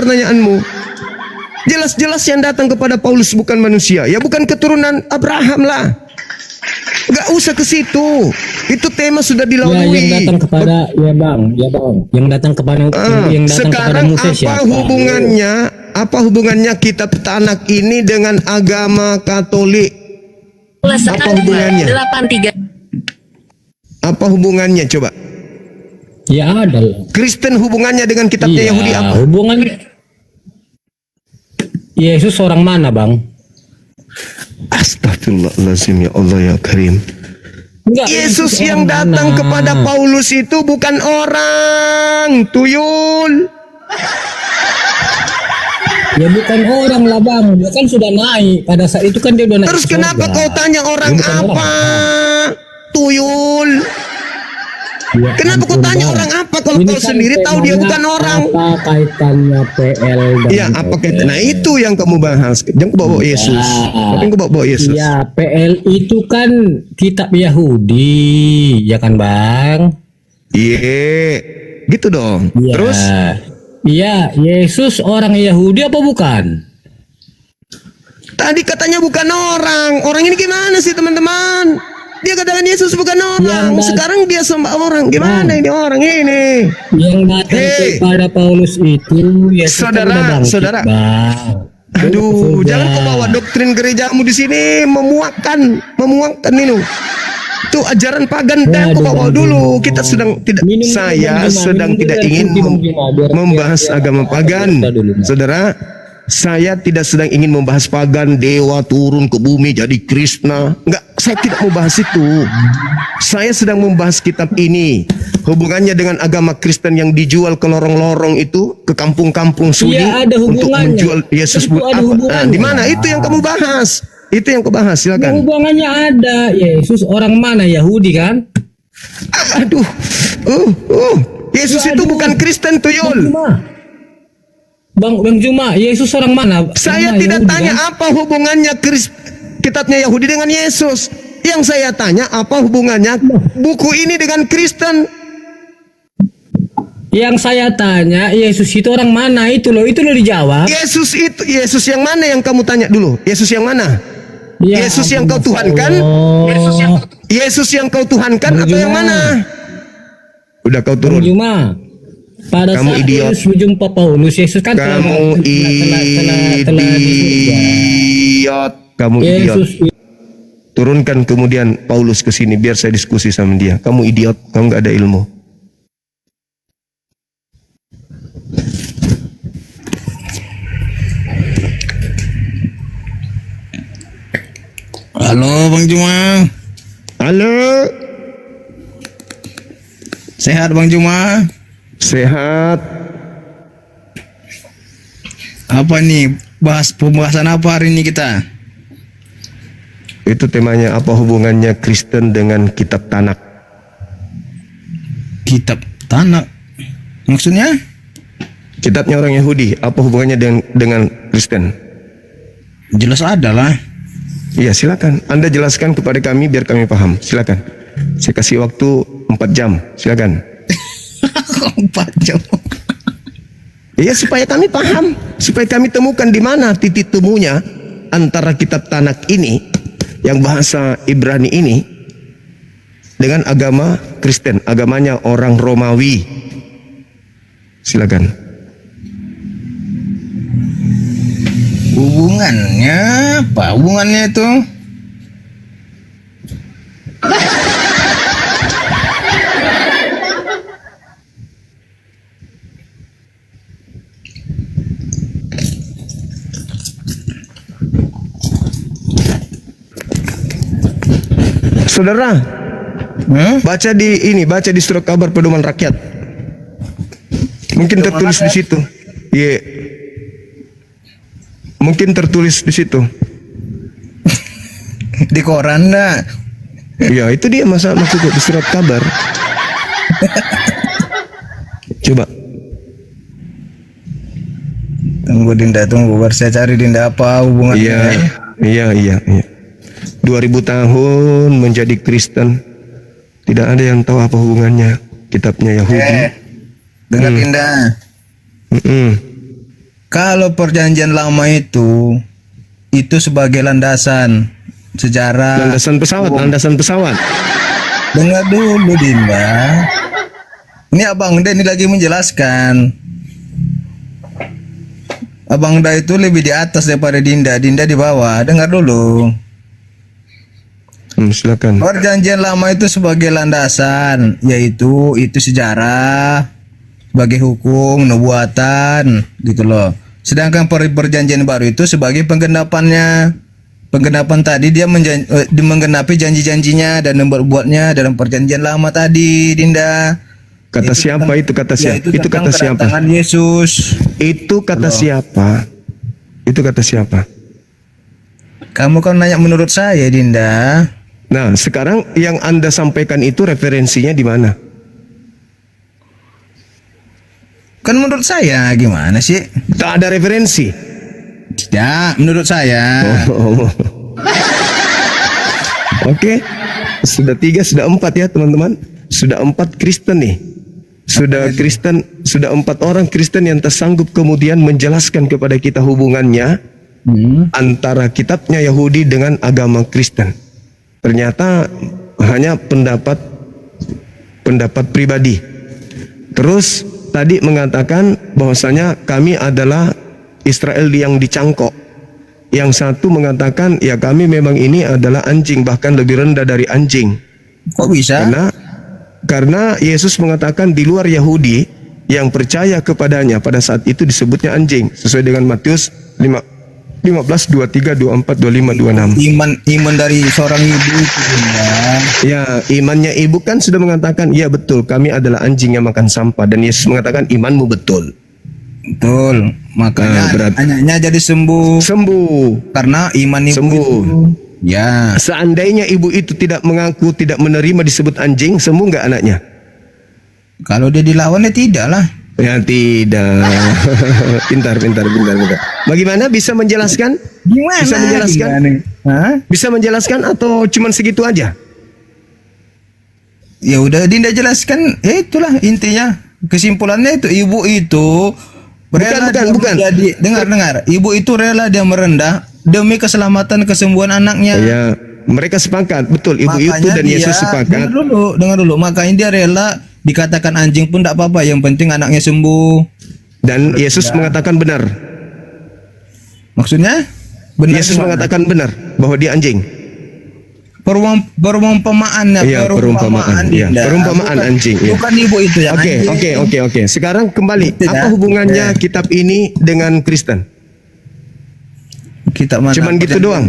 pertanyaanmu. Jelas-jelas yang datang kepada Paulus bukan manusia. Ya bukan keturunan Abraham lah. Gak usah ke situ. Itu tema sudah dilalui. Ya, yang datang kepada yang datang kepada yang datang sekarang kepada Musa siapa? Apa hubungannya kitab Tanak ini dengan agama Katolik? Apa hubungannya? 83. Apa hubungannya coba? Ya ada. Kristen hubungannya dengan kitabnya Yahudi apa? Hubungannya Yesus orang mana, Bang? Astagfirullahaladzim, ya Allah ya Karim. Enggak, Yesus yang datang kepada Paulus itu bukan orang, tuyul. Ya bukan orang lah, Bang. Dia kan sudah naik. Pada saat itu kan dia udah naik. Terus kenapa kau tanya orang apa? Tuyul. Ya, kenapa kau tanya orang apa kalau kau kan sendiri tahu dia bukan orang? Apa kaitannya PL dan ya apa kaitannya? Nah itu yang kamu bahas. Jangan bawa Yesus. Tapi kau bawa Yesus. Ya PL itu kan kitab Yahudi, ya kan Bang? Iya, gitu dong. Ya. Terus? Iya, Yesus orang Yahudi apa bukan? Tadi katanya bukan orang. Orang ini gimana sih teman-teman? Dia katakan Yesus bukan orang. Sekarang dia sembah orang. Gimana ini orang ini? Yang datang kepada Paulus itu ya saudara. Bang. Aduh, jangan kau bawa doktrin gerejamu di sini memuakkan ini. Itu ajaran pagan dan kau bawa dulu. Kita sedang tidak tidak ingin membahas agama pagan. Saudara, saya tidak sedang ingin membahas pagan, dewa turun ke bumi jadi Krishna. Enggak, saya tidak mau bahas itu. Saya sedang membahas kitab ini. Hubungannya dengan agama Kristen yang dijual ke lorong-lorong itu, ke kampung-kampung sunyi untuk menjual Yesus. Di mana? Itu yang kamu bahas. Itu yang kau bahas, silakan. Hubungannya ada. Yesus orang mana? Yahudi kan? Aduh. Yesus itu bukan Kristen, tuyul. Bang Juma, Yesus orang mana? Saya tidak tanya apa hubungannya kitabnya Yahudi dengan Yesus. Yang saya tanya apa hubungannya buku ini dengan Kristen. Yang saya tanya Yesus itu orang mana? Itu loh dijawab. Yesus yang mana yang kamu tanya dulu? Yesus yang mana? Ya, Yesus yang kau tuhankan? Yesus yang kau tuhankan atau yang mana? Udah kau turun. Juma. Pada kamu saat idiot. Yesus berjumpa Paulus, Yesus kan kamu idiot. Kamu idiot. Turunkan kemudian Paulus ke sini biar saya diskusi sama dia. Kamu idiot, kamu nggak ada ilmu. Halo Bang Juma. Halo. Sehat Bang Juma? Sehat. Apa nih pembahasan apa hari ini kita? Itu temanya apa hubungannya Kristen dengan kitab Tanak? Kitab Tanak? Maksudnya? Kitabnya orang Yahudi, apa hubungannya dengan Kristen? Jelas ada lah. Iya, silakan. Anda jelaskan kepada kami biar kami paham. Silakan. Saya kasih waktu 4 jam. Silakan. 4 jam. Iya, supaya kami paham, supaya kami temukan di mana titik temunya antara kitab Tanak ini yang bahasa Ibrani ini dengan agama Kristen, agamanya orang Romawi. Silakan. Hubungannya apa? Hubungannya itu? Saudara, baca di surat kabar pedoman rakyat. Mungkin tertulis di situ. Iya. Mungkin tertulis di situ. Di koran dah. Iya, itu dia maksudnya di surat kabar. Coba. Tunggu Dinda, baru saya cari Dinda apa hubungannya. Iya. 2000 tahun menjadi Kristen, tidak ada yang tahu apa hubungannya kitabnya Yahudi. Dengar Dinda. Kalau perjanjian lama itu sebagai landasan sejarah. Landasan pesawat. Dengar dulu Dinda. Ini Abang Da ini lagi menjelaskan. Abang Da itu lebih di atas daripada Dinda. Dinda di bawah. Dengar dulu. Silakan. Perjanjian lama itu sebagai landasan, yaitu itu sejarah, sebagai hukum, nubuatan, gitu loh. Sedangkan perjanjian baru itu sebagai penggenapannya. Penggenapan tadi dia menggenapi janji-janjinya dan memperbuatnya dalam perjanjian lama tadi, Dinda. Kata siapa itu kata siapa? Itu kata siapa? Kedatangan Yesus. Itu kata siapa? Itu kata siapa? Kamu kan nanya menurut saya, Dinda. Nah, sekarang yang Anda sampaikan itu referensinya di mana? Kan menurut saya gimana sih? Tak ada referensi. Tidak, menurut saya. Oh. Oke. Sudah 3, sudah 4 ya teman-teman. Sudah 4 Kristen nih. Sudah 4 orang Kristen yang tersanggup kemudian menjelaskan kepada kita hubungannya antara kitabnya Yahudi dengan agama Kristen. Ternyata hanya pendapat pribadi. Terus tadi mengatakan bahwasanya kami adalah Israel yang dicangkok. Yang satu mengatakan ya kami memang ini adalah anjing, bahkan lebih rendah dari anjing. Kok bisa? Karena Yesus mengatakan di luar Yahudi yang percaya kepadanya pada saat itu disebutnya anjing, sesuai dengan Matius 15, 23, 24, 25, 26. Iman dari seorang ibu itu, Dinda. Ya, imannya ibu kan sudah mengatakan, ya betul, kami adalah anjing yang makan sampah. Dan Yesus mengatakan, imanmu betul. Betul. Makanya anaknya jadi sembuh. Karena iman ibu sembuh. Itu. Ya. Seandainya ibu itu tidak mengaku, tidak menerima disebut anjing, sembuh nggak anaknya? Kalau dia dilawan ya tidak lah. Ya tidak. Pintar. Bagaimana bisa menjelaskan? Gimana? Bisa menjelaskan? Hah? Bisa menjelaskan atau cuman segitu aja? Ya udah Dinda jelaskan. Ya itulah intinya. Kesimpulannya itu ibu itu rela bukan. Dengar. Ibu itu rela dia merendah demi keselamatan kesembuhan anaknya. Ya, mereka sepakat, betul. Ibu itu dan Yesus sepakat. Dengar dulu. Makanya dia rela dikatakan anjing pun tidak apa-apa, yang penting anaknya sembuh. Dan Yesus mengatakan benar. Maksudnya? Benar Yesus mengatakan benar bahwa dia anjing. Perumpamaannya. Iya, perumpamaan. Iya, perumpamaan anjing. Iya. Bukan ibu itu yang anjing. Oke. Sekarang kembali, apa hubungannya kitab ini dengan Kristen? Kitab mana? Cuman gitu doang.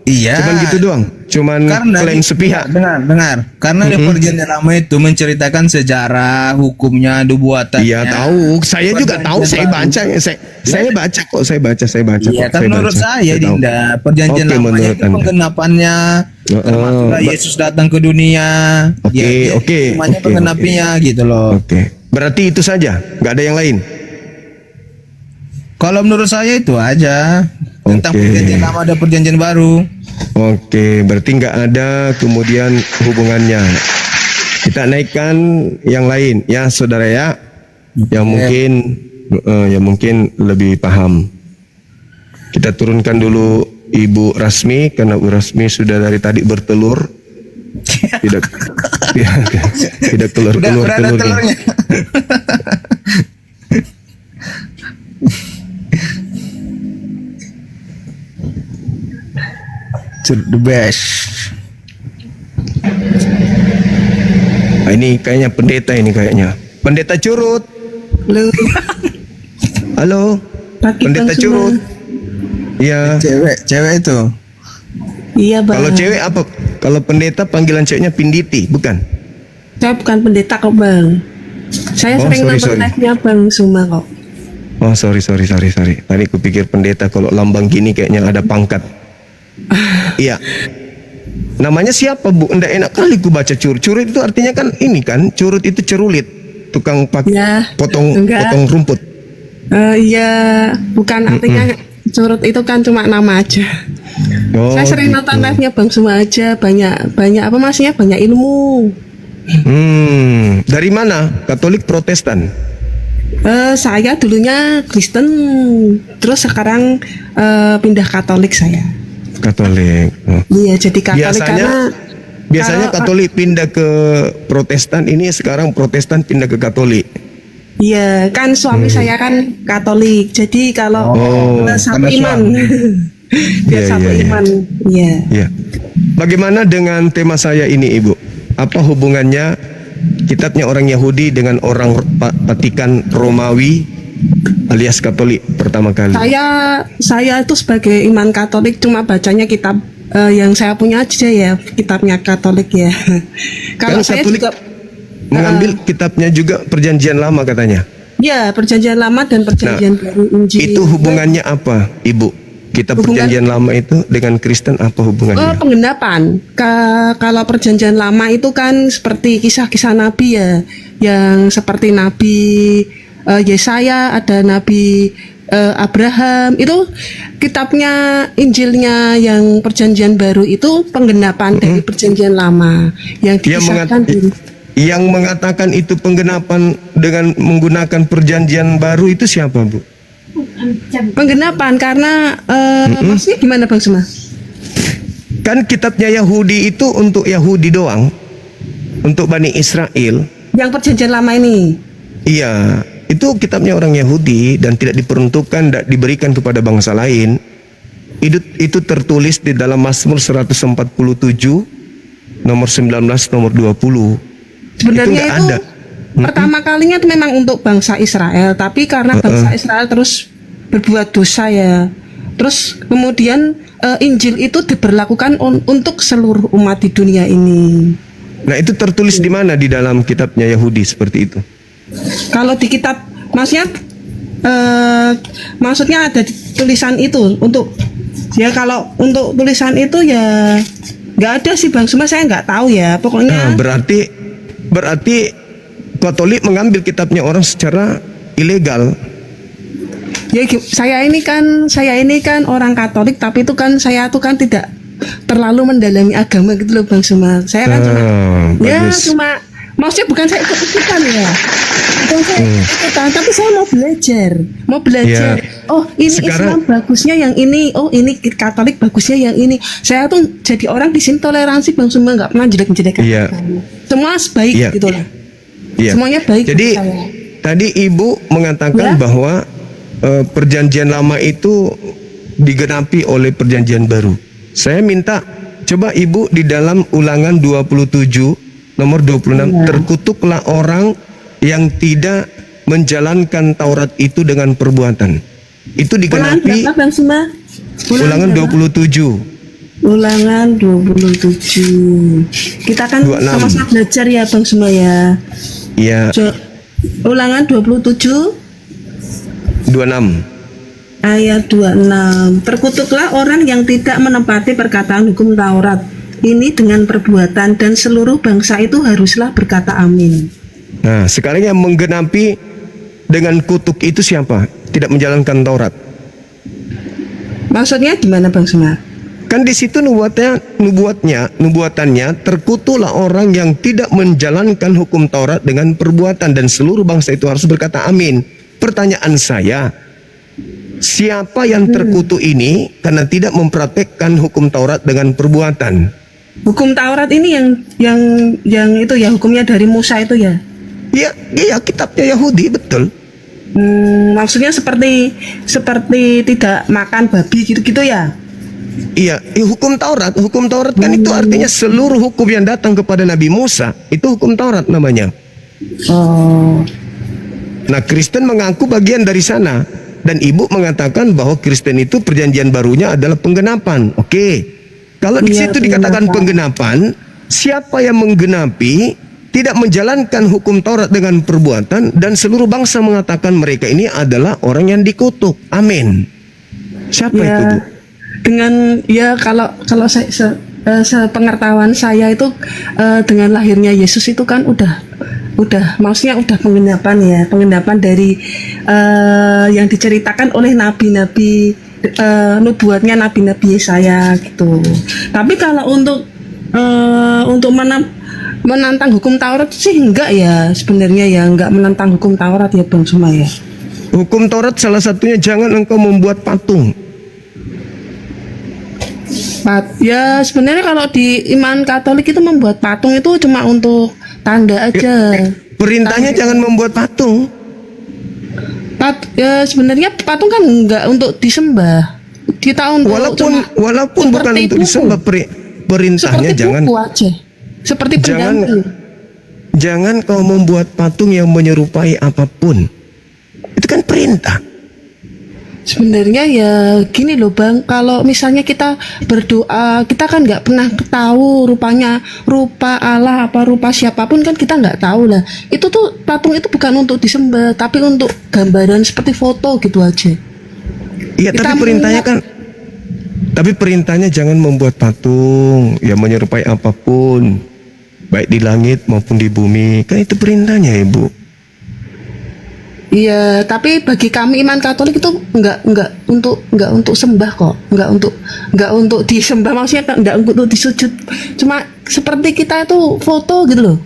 Iya. Cuman gitu doang. Cuman klaim sepihak. Dengar. Karena di perjanjian lama itu menceritakan sejarah, hukumnya, nubuatannya. Iya tahu. Saya juga tahu. Saya baca. Saya baca kok. Saya baca. Iya kan menurut saya, Dinda. Perjanjian lama itu penggenapannya. Termasuk Yesus datang ke dunia. Oke. Semuanya penggenapinya gitu loh. Oke. Berarti itu saja. Nggak ada yang lain. Kalau menurut saya itu aja. Tentang perjanjian lama ada perjanjian baru. Oke, berarti nggak ada kemudian hubungannya. Kita naikkan yang lain ya, saudara ya, yang mungkin lebih paham. Kita turunkan dulu Ibu Rasmi karena Ibu Rasmi sudah dari tadi bertelur. Tidak telurnya. The best. Nah, ini kayaknya pendeta ini kayaknya. Pendeta Curut. Halo. Pendeta Curut. Iya. Cewek itu. Iya, Bang. Kalau cewek apa? Kalau pendeta panggilan ceweknya Pinditi, bukan? Saya bukan pendeta kok, Bang. Saya sering nonton live-nya Bang Suma kok. Oh, sorry. Tadi kupikir pendeta kalau lambang gini kayaknya ada pangkat. Iya. Namanya siapa, Bu? Nggak enak kali ku baca curut. Curut itu artinya kan ini kan, curut itu cerulit. Tukang potong rumput. Iya, bukan artinya curut itu kan cuma nama aja. Oh, saya sering nonton live-nya Bang Suma aja, banyak apa maksudnya, banyak ilmu. Dari mana? Katolik Protestan? Saya dulunya Kristen, terus sekarang pindah Katolik saya. Katolik. Oh. Iya, jadi Katolik Biasanya kalau- Katolik pindah ke Protestan, ini sekarang Protestan pindah ke Katolik. Iya, kan suami saya kan Katolik, jadi kalau satu karena iman, biar Iya, satu iya, iya. iman, iya. Ya. Bagaimana dengan tema saya ini, Ibu? Apa hubungannya kitabnya orang Yahudi dengan orang Vatikan Romawi alias Katolik pertama kali? Saya itu sebagai iman Katolik cuma bacanya kitab yang saya punya aja ya, kitabnya Katolik ya. Kalau Kan saya Katolik juga mengambil kitabnya juga Perjanjian Lama katanya. ya Perjanjian Lama dan Perjanjian Baru Injil. Itu hubungannya apa, Ibu? Kitab Hubungan- Perjanjian Lama itu dengan Kristen apa hubungannya? Penggenapan. Kalau Perjanjian Lama itu kan seperti kisah-kisah Nabi ya, yang seperti Nabi Yesaya, ada Nabi Abraham. Itu kitabnya Injilnya yang Perjanjian Baru itu penggenapan dari Perjanjian Lama yang dikisahkan Yang mengatakan itu penggenapan dengan menggunakan Perjanjian Baru itu siapa, Bu? penggenapan karena maksudnya gimana Bang Suma? Kan kitabnya Yahudi itu untuk Yahudi doang, untuk Bani Israel. Yang Perjanjian Lama ini. Iya, itu kitabnya orang Yahudi dan tidak diperuntukkan, tidak diberikan kepada bangsa lain. Itu tertulis di dalam Mazmur 147 nomor 19 nomor 20. Sebenarnya nggak itu ada. pertama kalinya itu memang untuk bangsa Israel, tapi karena bangsa Israel terus berbuat dosa ya, terus kemudian Injil itu diberlakukan untuk seluruh umat di dunia ini. Nah, itu tertulis di mana di dalam kitabnya Yahudi seperti itu? Kalau di kitab, maksudnya ada tulisan itu untuk ya, kalau untuk tulisan itu ya nggak ada sih Bang, cuma saya nggak tahu ya, pokoknya. Nah, berarti Katolik mengambil kitabnya orang secara ilegal. Ya, saya ini kan orang Katolik, tapi itu kan saya tuh kan tidak terlalu mendalami agama gitu loh Bang Suma. Saya kan Bagus. cuma maksudnya bukan saya ikut-ikutan ya. Bukan saya ikutan, tapi saya mau belajar. Ya. Oh, ini Sekarang- Islam bagusnya yang ini. Oh, ini Katolik bagusnya yang ini. Saya tuh jadi orang di sini toleransi Bang Suma, nggak pernah jelek-jelekan. Iya. Semua baik Iya. gitu lah. Iya. Semuanya baik Jadi buat saya. tadi Ibu mengatakan Ya. bahwa Perjanjian Lama itu digenapi oleh Perjanjian Baru. Saya minta coba Ibu di dalam Ulangan 27 nomor 26, terkutuklah orang yang tidak menjalankan Taurat itu dengan perbuatan. Itu Ulangan digenapi berapa Bang Suma? Ulangan berapa? 27. Ulangan 27. Kita kan 26. sama-sama belajar ya Bang Suma ya. Ya, Ulangan 27 26. ayat 26. Terkutuklah orang yang tidak menepati perkataan hukum Taurat ini dengan perbuatan, dan seluruh bangsa itu haruslah berkata amin. Nah, sekarang yang menggenapi dengan kutuk itu siapa? Tidak menjalankan Taurat. Maksudnya gimana Bang Suma? Kan di situ nubuatannya terkutuklah orang yang tidak menjalankan hukum Taurat dengan perbuatan, dan seluruh bangsa itu harus berkata amin. Pertanyaan saya, siapa yang terkutuk ini karena tidak mempraktekkan hukum Taurat dengan perbuatan? Hukum Taurat ini yang itu ya, hukumnya dari Musa itu ya. Iya, kitabnya Yahudi, betul. Maksudnya seperti tidak makan babi gitu-gitu ya. Iya, hukum Taurat kan itu artinya seluruh hukum yang datang kepada Nabi Musa, itu hukum Taurat namanya. Oh. Nah, Kristen mengaku bagian dari sana, dan Ibu mengatakan bahwa Kristen itu perjanjian barunya adalah penggenapan. Oke. Kalau di Iya, situ dikatakan penggenapan, siapa yang menggenapi tidak menjalankan hukum Taurat dengan perbuatan, dan seluruh bangsa mengatakan mereka ini adalah orang yang dikutuk. Amin. Siapa Ya, itu, Bu? dengan ya kalau saya sepengetahuan saya itu dengan lahirnya Yesus itu kan udah maksudnya udah penggenapan dari yang diceritakan oleh nabi-nabi, nubuatnya nabi-nabi Yesaya gitu. Tapi kalau untuk menantang hukum Taurat sih enggak ya, sebenarnya ya enggak menantang hukum Taurat ya Bang Sumaya. Hukum Taurat salah satunya jangan engkau membuat patung. Ya sebenarnya kalau di iman Katolik itu membuat patung itu cuma untuk tanda aja. Perintahnya jangan membuat patung. Ya sebenarnya patung kan enggak untuk disembah. Kita untuk Walaupun bukan seperti untuk buku. disembah, perintahnya Seperti jangan buku aja. Seperti Jangan- pendamping. jangan kau membuat patung yang menyerupai apapun. Itu kan perintah. Sebenarnya ya gini loh Bang, kalau misalnya kita berdoa, kita kan nggak pernah tahu rupanya, rupa Allah apa rupa siapapun kan kita nggak tahu lah. Itu tuh patung itu bukan untuk disembah, tapi untuk gambaran seperti foto gitu aja. Iya, Kita tapi perintahnya jangan membuat patung yang menyerupai apapun, baik di langit maupun di bumi. Kan itu perintahnya, Ibu. Iya, tapi bagi kami iman Katolik itu nggak untuk sembah kok, nggak untuk disembah, maksudnya nggak untuk disujud. Cuma seperti kita itu foto gitu loh,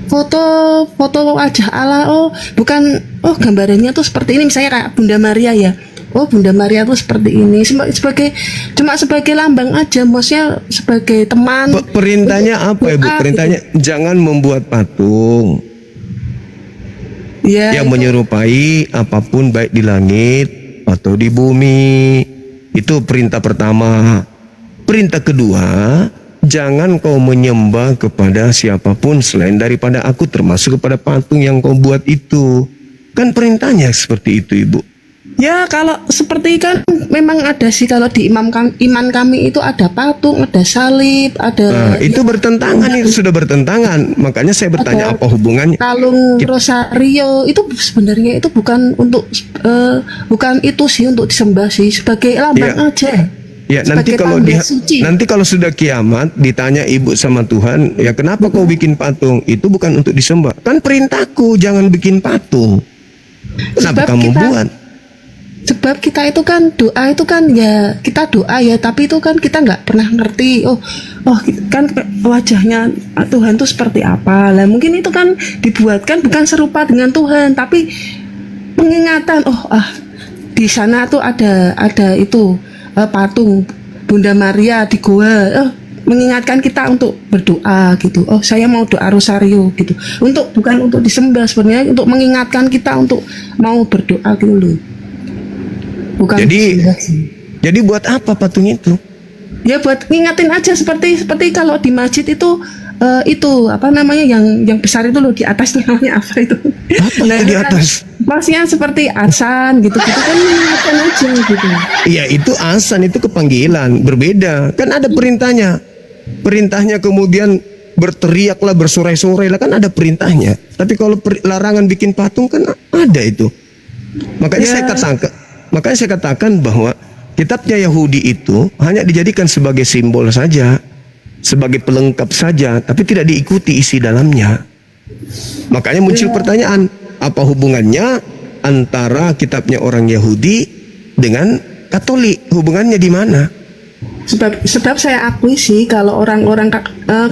foto wajah Allah. Oh bukan, oh gambarannya tuh seperti ini, misalnya kayak Bunda Maria ya. Oh Bunda Maria tuh seperti ini, sebagai lambang aja, maksudnya sebagai teman. Perintahnya apa, Ibu? Doa, Perintahnya jangan membuat patung ya, yang menyerupai apapun baik di langit atau di bumi. Itu perintah pertama. Perintah kedua, jangan kau menyembah kepada siapapun selain daripada aku, termasuk kepada patung yang kau buat itu. Kan perintahnya seperti itu, Ibu. Ya kalau seperti kan memang ada sih, kalau di iman kami itu ada patung, ada salib, ada Nah, itu bertentangan, itu sudah bertentangan. Makanya saya bertanya, Ada apa hubungannya? kalung rosario itu sebenarnya itu bukan untuk bukan itu sih untuk disembah sih, sebagai lambang Iya. aja. Ya, nanti Sebagai kalau tanda suci. nanti kalau sudah kiamat ditanya ibu sama Tuhan, ya kenapa kau bikin patung? Itu bukan untuk disembah. Kan perintahku jangan bikin patung. Kenapa Sebab kamu kita- buat? Sebab kita itu kan doa itu kan ya kita doa ya, tapi itu kan kita nggak pernah ngerti. Oh kan wajahnya Tuhan itu seperti apa lah. Mungkin itu kan dibuatkan bukan serupa dengan Tuhan, tapi pengingatan. Di sana tuh ada itu patung Bunda Maria di goa. Mengingatkan kita untuk berdoa gitu. Oh saya mau doa rosario gitu. Bukan untuk disembah, sebenarnya untuk mengingatkan kita untuk mau berdoa gitu loh. Bukan Jadi- disembah sih. Jadi buat apa patung itu? Ya buat ngingatin aja, seperti kalau di masjid itu apa namanya yang besar itu loh, di atas tuh namanya apa itu? Apa itu di kan, atas? maksudnya seperti azan gitu kan mengingatkan aja gitu. Iya, itu azan, itu kepanggilan, berbeda. Kan ada perintahnya. Perintahnya kemudian berteriaklah, bersorai-sorai lah, kan ada perintahnya. Tapi kalau larangan bikin patung kan ada itu. Makanya saya katakan bahwa kitabnya Yahudi itu hanya dijadikan sebagai simbol saja, sebagai pelengkap saja, tapi tidak diikuti isi dalamnya. Makanya muncul pertanyaan, apa hubungannya antara kitabnya orang Yahudi dengan Katolik? Hubungannya di mana? Sebab saya akui sih kalau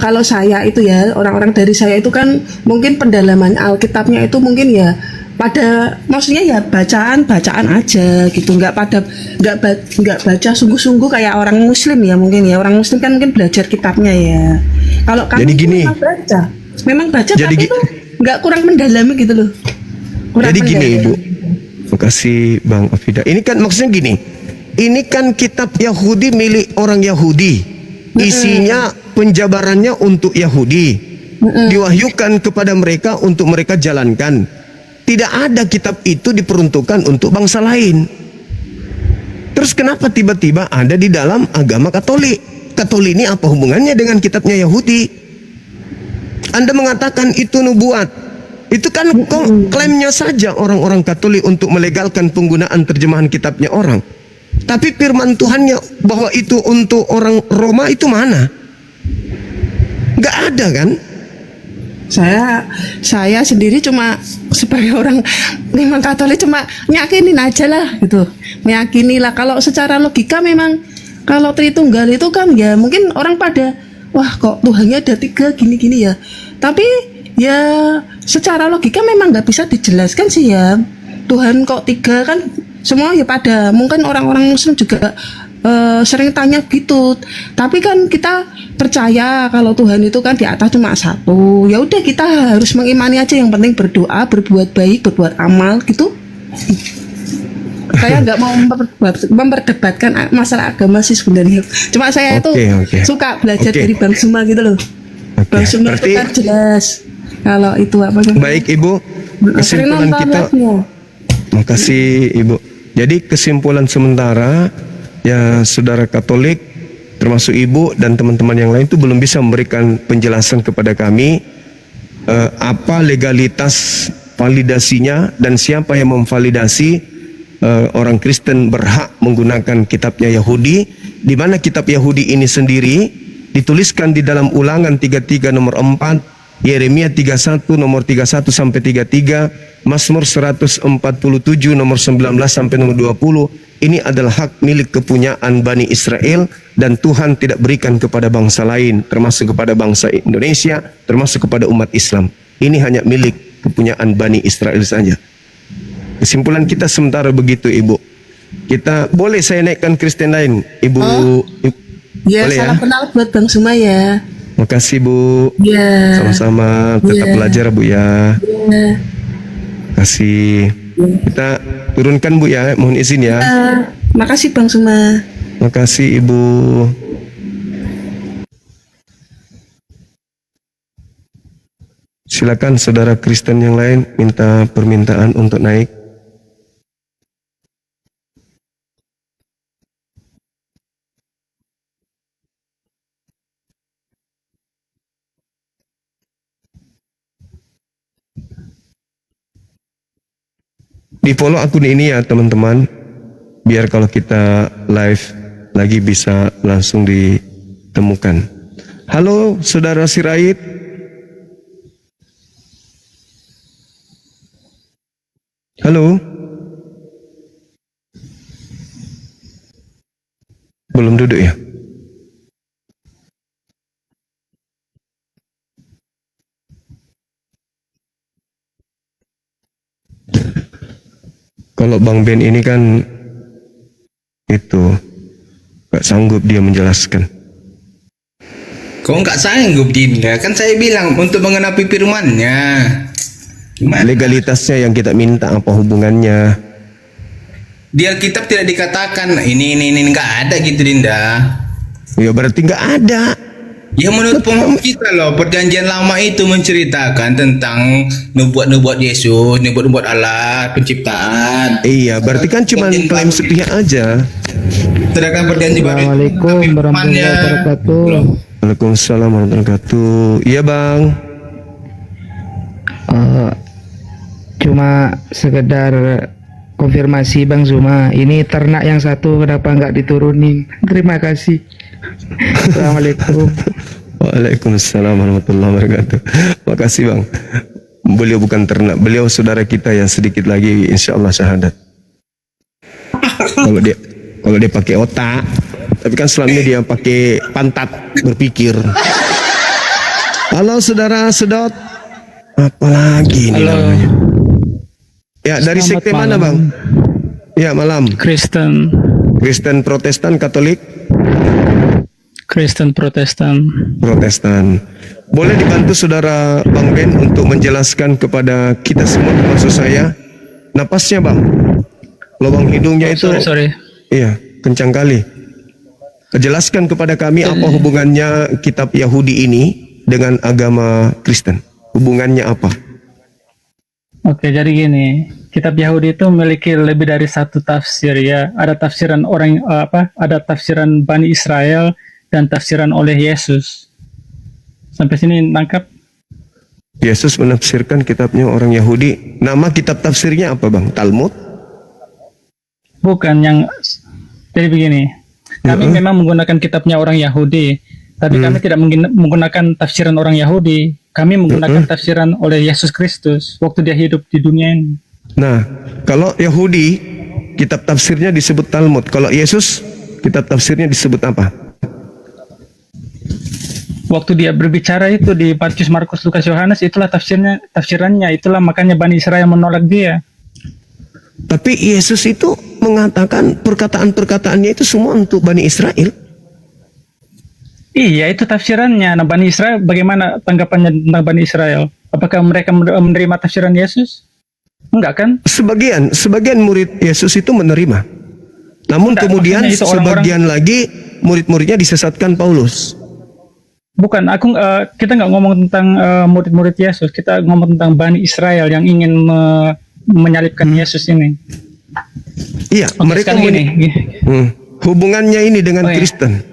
kalau saya itu ya, orang-orang dari saya itu kan mungkin pendalaman Alkitabnya itu mungkin ya maksudnya ya bacaan aja gitu, nggak baca sungguh-sungguh kayak orang Muslim ya. Mungkin ya orang Muslim kan mungkin belajar kitabnya ya. Kalau kami Jadi itu gini. memang baca Jadi tapi itu nggak kurang mendalami gitu loh. Jadi gini, Ibu. Makasih Bang Afida. Ini kan maksudnya gini. Ini kan kitab Yahudi milik orang Yahudi. Isinya penjabarannya untuk Yahudi. Diwahyukan kepada mereka untuk mereka jalankan. Tidak ada kitab itu diperuntukkan untuk bangsa lain. Terus kenapa tiba-tiba ada di dalam agama Katolik? Katolik ini apa hubungannya dengan kitabnya Yahudi? Anda mengatakan itu nubuat. Itu kan klaimnya saja orang-orang Katolik untuk melegalkan penggunaan terjemahan kitabnya orang. Tapi firman Tuhannya bahwa itu untuk orang Roma itu mana? Nggak ada kan? Saya sendiri cuma sebagai orang memang Katolik cuma nyakinin aja lah gitu, meyakini lah. Kalau secara logika memang kalau Tritunggal itu kan ya mungkin orang pada wah kok Tuhannya ada 3 gini-gini ya. Tapi ya secara logika memang nggak bisa dijelaskan sih ya. Tuhan kok tiga kan semua ya pada. Mungkin orang-orang Muslim juga sering tanya gitu. Tapi kan kita percaya kalau Tuhan itu kan di atas cuma satu. Ya udah kita harus mengimani aja, yang penting berdoa, berbuat baik, berbuat amal gitu. Saya nggak mau memperdebatkan masalah agama sih sebenarnya. Cuma saya itu Oke. suka belajar Oke. dari Bang Suma gitu loh. Bang Suma itu Berarti- kan jelas kalau itu apa namanya. Baik Ibu, Sering kesimpulan nonton kita. live-nya. Makasih Ibu. Jadi kesimpulan sementara ya saudara Katolik termasuk Ibu dan teman-teman yang lain itu belum bisa memberikan penjelasan kepada kami apa legalitas validasinya dan siapa yang memvalidasi orang Kristen berhak menggunakan kitabnya Yahudi, di mana kitab Yahudi ini sendiri dituliskan di dalam Ulangan 33 nomor 4, Yeremia 31 nomor 31 sampai 33, Mazmur 147 nomor 19 sampai nomor 20. Ini adalah hak milik kepunyaan Bani Israel dan Tuhan tidak berikan kepada bangsa lain, termasuk kepada bangsa Indonesia, termasuk kepada umat Islam. Ini hanya milik kepunyaan Bani Israel saja. Kesimpulan kita sementara begitu Ibu. Kita boleh saya naikkan Kristen lain Ibu, Ibu Ya, boleh salam ya? kenal buat Bang Suma ya. Makasih Bu. Ya. Sama-sama tetap Ya. belajar Bu ya. Ya. Kasih. Kita turunkan Bu ya, mohon izin ya. Makasih Bang Suma. Makasih Ibu. Silakan saudara Kristen yang lain minta permintaan untuk naik. Di follow akun ini ya teman-teman, biar kalau kita live lagi bisa langsung ditemukan. Halo saudara Sirait. Halo. Belum duduk ya? Kalau Bang Ben ini kan itu gak sanggup dia menjelaskan. Kok nggak sanggup Dinda? Kan saya bilang untuk mengenapi firman-Nya. Gimana? Legalitasnya yang kita minta apa hubungannya? Di Alkitab tidak dikatakan ini nggak ada gitu Dinda. Ya berarti nggak ada. Ya menurut pemahaman kita loh, perjanjian lama itu menceritakan tentang nubuat-nubuat Yesus, nubuat-nubuat Allah, penciptaan. Iya, berarti kan cuma klaim sepihak aja. Sedangkan perjanjian baru itu Assalamualaikum mengenai warahmatullahi firman-Nya. wabarakatuh. Loh. Waalaikumsalam warahmatullahi wabarakatuh. Iya Bang. Cuma sekedar konfirmasi Bang Zuma, ini ternak yang satu kenapa nggak diturunin? Terima kasih. Assalamualaikum. Waalaikumsalam warahmatullahi wabarakatuh. Makasih Bang. Beliau bukan ternak, beliau saudara kita yang sedikit lagi insya Allah syahadat. Kalau dia pakai otak, tapi kan selama ini dia pakai pantat berpikir. Halo saudara sedot, apalagi ini namanya? Ya dari Selamat sekte mana malam. Bang? Ya malam. Kristen Protestan, Katolik, Protestan. Protestan. Boleh dibantu saudara Bang Ben untuk menjelaskan kepada kita semua termasuk saya napasnya Bang. Lubang hidungnya itu Sorry. iya, kencang kali. Jelaskan kepada kami apa hubungannya kitab Yahudi ini dengan agama Kristen. Hubungannya apa? Oke, jadi gini, kitab Yahudi itu memiliki lebih dari satu tafsir ya. Ada tafsiran ada tafsiran Bani Israel dan tafsiran oleh Yesus. Sampai sini nangkap? Yesus menafsirkan kitabnya orang Yahudi. Nama kitab tafsirnya apa Bang? Talmud? Bukan yang jadi begini. Kami memang menggunakan kitabnya orang Yahudi, tapi kami tidak menggunakan tafsiran orang Yahudi. Kami menggunakan tafsiran oleh Yesus Kristus waktu dia hidup di dunia ini. Nah, kalau Yahudi kitab tafsirnya disebut Talmud. Kalau Yesus kitab tafsirnya disebut apa? Waktu dia berbicara itu di Matius, Markus, Lukas, Yohanes, itulah tafsirannya, itulah makanya Bani Israel menolak dia. Tapi Yesus itu mengatakan perkataan-perkataannya itu semua untuk Bani Israel. Iya, itu tafsirannya. Nah, Bani Israel, bagaimana tanggapannya tentang Bani Israel? Apakah mereka menerima tafsiran Yesus? Enggak kan? Sebagian murid Yesus itu menerima. Namun Enggak, kemudian maksudnya itu orang-orang- sebagian lagi murid-muridnya disesatkan Paulus. Bukan, kita nggak ngomong tentang murid-murid Yesus, kita ngomong tentang Bani Israel yang ingin menyalibkan Yesus ini. Iya, Oke, mereka sekarang gini. hubungannya ini dengan Oke. Kristen.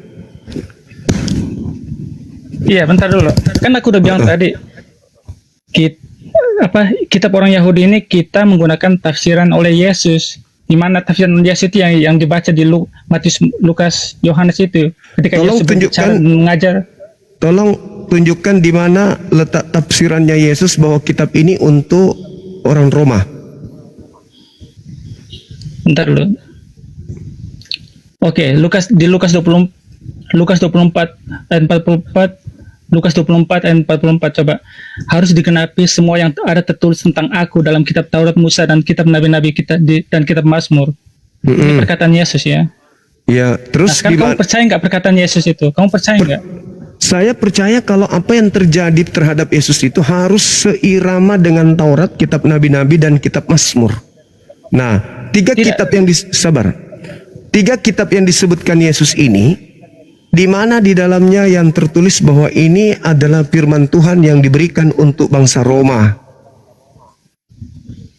Iya, bentar dulu. Kan aku udah bilang tadi, kitab orang Yahudi ini kita menggunakan tafsiran oleh Yesus. Di mana tafsiran Yesus itu yang dibaca di Matius, Lukas, Yohanes itu. Ketika Tolong Yesus berbicara, tunjukkan. mengajar. Tolong tunjukkan di mana letak tafsirannya Yesus bahwa kitab ini untuk orang Roma. Bentar dulu. Oke, di Lukas 24 ayat 44, Lukas 24 ayat 44, coba. Harus digenapi semua yang ada tertulis tentang aku dalam kitab Taurat Musa dan kitab nabi-nabi dan kitab Mazmur. Ini perkataan Yesus ya. Ya, Nah, terus sekarang kamu gimana? percaya nggak perkataan Yesus itu? Kamu percaya nggak? Saya percaya kalau apa yang terjadi terhadap Yesus itu harus seirama dengan Taurat, kitab nabi-nabi dan kitab Mazmur. Nah, tiga kitab yang disebutkan Yesus ini, di mana di dalamnya yang tertulis bahwa ini adalah firman Tuhan yang diberikan untuk bangsa Roma.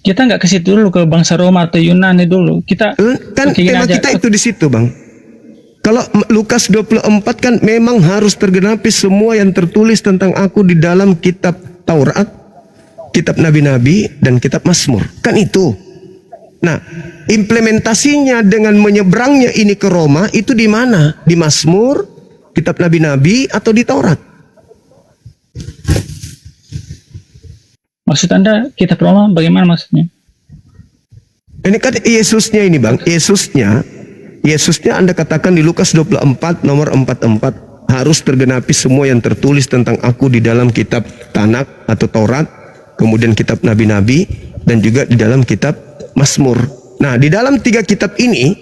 Kita nggak ke situ dulu, ke bangsa Roma atau Yunani dulu. Kita Kan oke, gini tema aja. kita itu di situ, Bang. Kalau Lukas 24 kan memang harus tergenapi semua yang tertulis tentang aku di dalam kitab Taurat, kitab nabi-nabi dan kitab Mazmur. Kan itu. Nah, implementasinya dengan menyeberangnya ini ke Roma itu di mana? Di Mazmur, kitab nabi-nabi atau di Taurat? Maksud Anda kitab Roma bagaimana maksudnya? Ini kan Yesusnya ini, Bang. Yesusnya Anda katakan di Lukas 24 nomor 44 harus tergenapi semua yang tertulis tentang aku di dalam kitab Tanak atau Taurat, kemudian kitab nabi-nabi dan juga di dalam kitab Mazmur. Nah, di dalam tiga kitab ini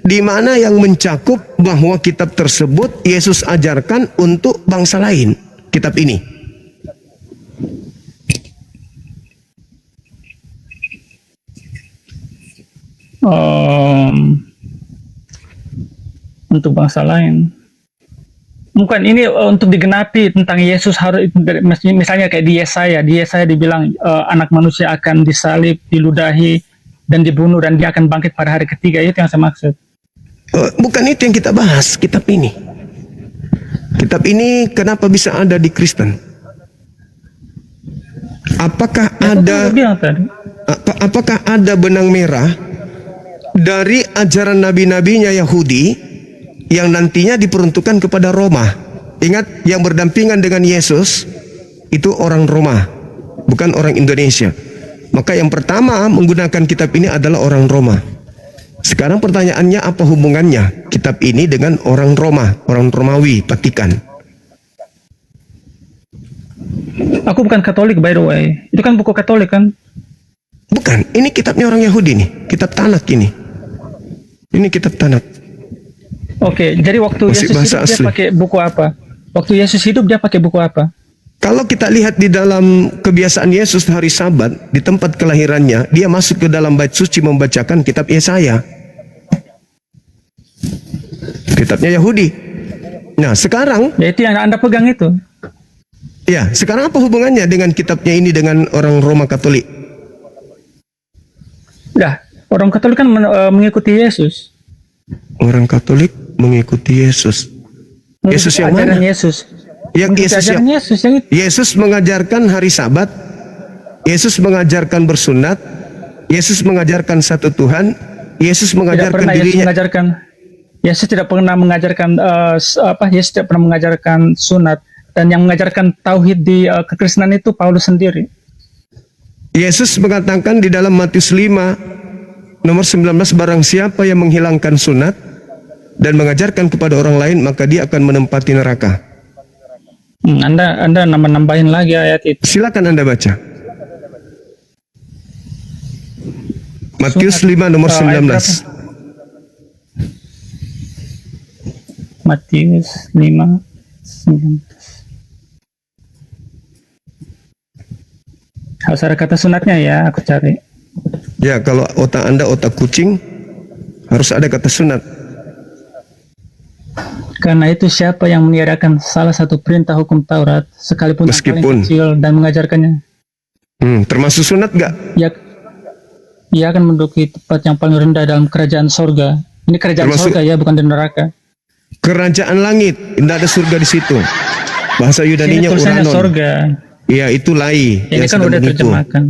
di mana yang mencakup bahwa kitab tersebut Yesus ajarkan untuk bangsa lain, kitab ini. Untuk bangsa lain. Bukan, ini untuk digenapi tentang Yesus harus, misalnya kayak di Yesaya dibilang anak manusia akan disalib, diludahi, dan dibunuh, dan dia akan bangkit pada hari ketiga. Itu yang saya maksud. Bukan itu yang kita bahas, kitab ini. Kitab ini kenapa bisa ada di Kristen? Apakah ada Bilang tadi. apakah ada benang merah dari ajaran nabi-nabinya Yahudi yang nantinya diperuntukkan kepada Roma? Ingat, yang berdampingan dengan Yesus itu orang Roma, bukan orang Indonesia. Maka yang pertama menggunakan kitab ini adalah orang Roma. Sekarang pertanyaannya, apa hubungannya kitab ini dengan orang Roma, orang Romawi, Vatikan? Aku bukan Katolik, by the way. Itu kan buku Katolik kan? Bukan, ini kitabnya orang Yahudi nih, kitab Tanak ini. Ini kitab Tanak. Oke, jadi waktu Masih Yesus bahasa hidup dia asli. pakai buku apa? Waktu Yesus hidup dia pakai buku apa? Kalau kita lihat di dalam kebiasaan Yesus hari Sabat, di tempat kelahirannya, dia masuk ke dalam bait suci membacakan kitab Yesaya. Kitabnya Yahudi. Nah, sekarang, Ya itu yang Anda pegang itu. ya, sekarang apa hubungannya dengan kitabnya ini dengan orang Roma Katolik? Dah, orang Katolik kan mengikuti Yesus. Orang Katolik mengikuti Yesus. Yesus yang ajaran mana? Yesus. Yang Mengikuti Yesus ajaran yang Yesus yang itu. Yesus mengajarkan hari Sabat. Yesus mengajarkan bersunat. Yesus mengajarkan satu Tuhan. Yesus Tidak mengajarkan pernah Yesus dirinya. mengajarkan. Yesus tidak pernah mengajarkan Yesus tidak pernah mengajarkan sunat, dan yang mengajarkan tauhid di kekristenan itu Paulus sendiri. Yesus mengatakan di dalam Matius 5 nomor 19, barang siapa yang menghilangkan sunat dan mengajarkan kepada orang lain, maka dia akan menempati neraka. Anda nambahin lagi ayat itu. Silakan Anda baca. Matius 5 nomor ayat 19. Matius 5 19. Harus ada kata sunatnya ya, aku cari. Ya, kalau otak Anda otak kucing, harus ada kata sunat. Karena itu siapa yang meniadakan salah satu perintah hukum Taurat, sekalipun yang Meskipun. paling kecil dan mengajarkannya, Termasuk sunat gak? ia akan menduduki tempat yang paling rendah dalam kerajaan sorga. Ini kerajaan Termasuk- sorga ya, bukan di neraka. Kerajaan langit, tidak ada surga di situ. Bahasa Ini Yunaninya tulisannya uranon. sorga. Iya, itu lai Ini yang kan sedang udah menipu. terjemahkan.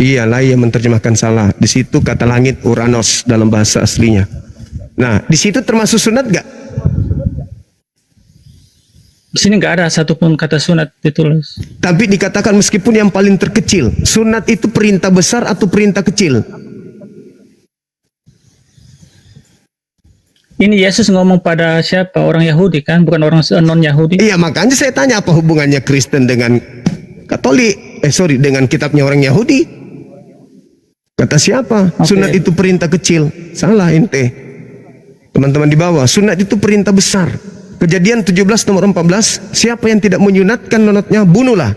Iya, lai yang menerjemahkan salah. Di situ kata langit Uranos dalam bahasa aslinya. Nah, di situ termasuk sunat gak? Di sini nggak ada satupun kata sunat ditulis. Tapi dikatakan meskipun yang paling terkecil, sunat itu perintah besar atau perintah kecil? Ini Yesus ngomong pada siapa? Orang Yahudi kan, bukan orang non-Yahudi. Iya, makanya saya tanya apa hubungannya Kristen dengan Katolik? Dengan kitabnya orang Yahudi. Kata siapa? Oke. Sunat itu perintah kecil. Salah ente. Teman-teman di bawah, sunat itu perintah besar. Kejadian 17 nomor 14, siapa yang tidak menyunatkan nonotnya, bunuhlah.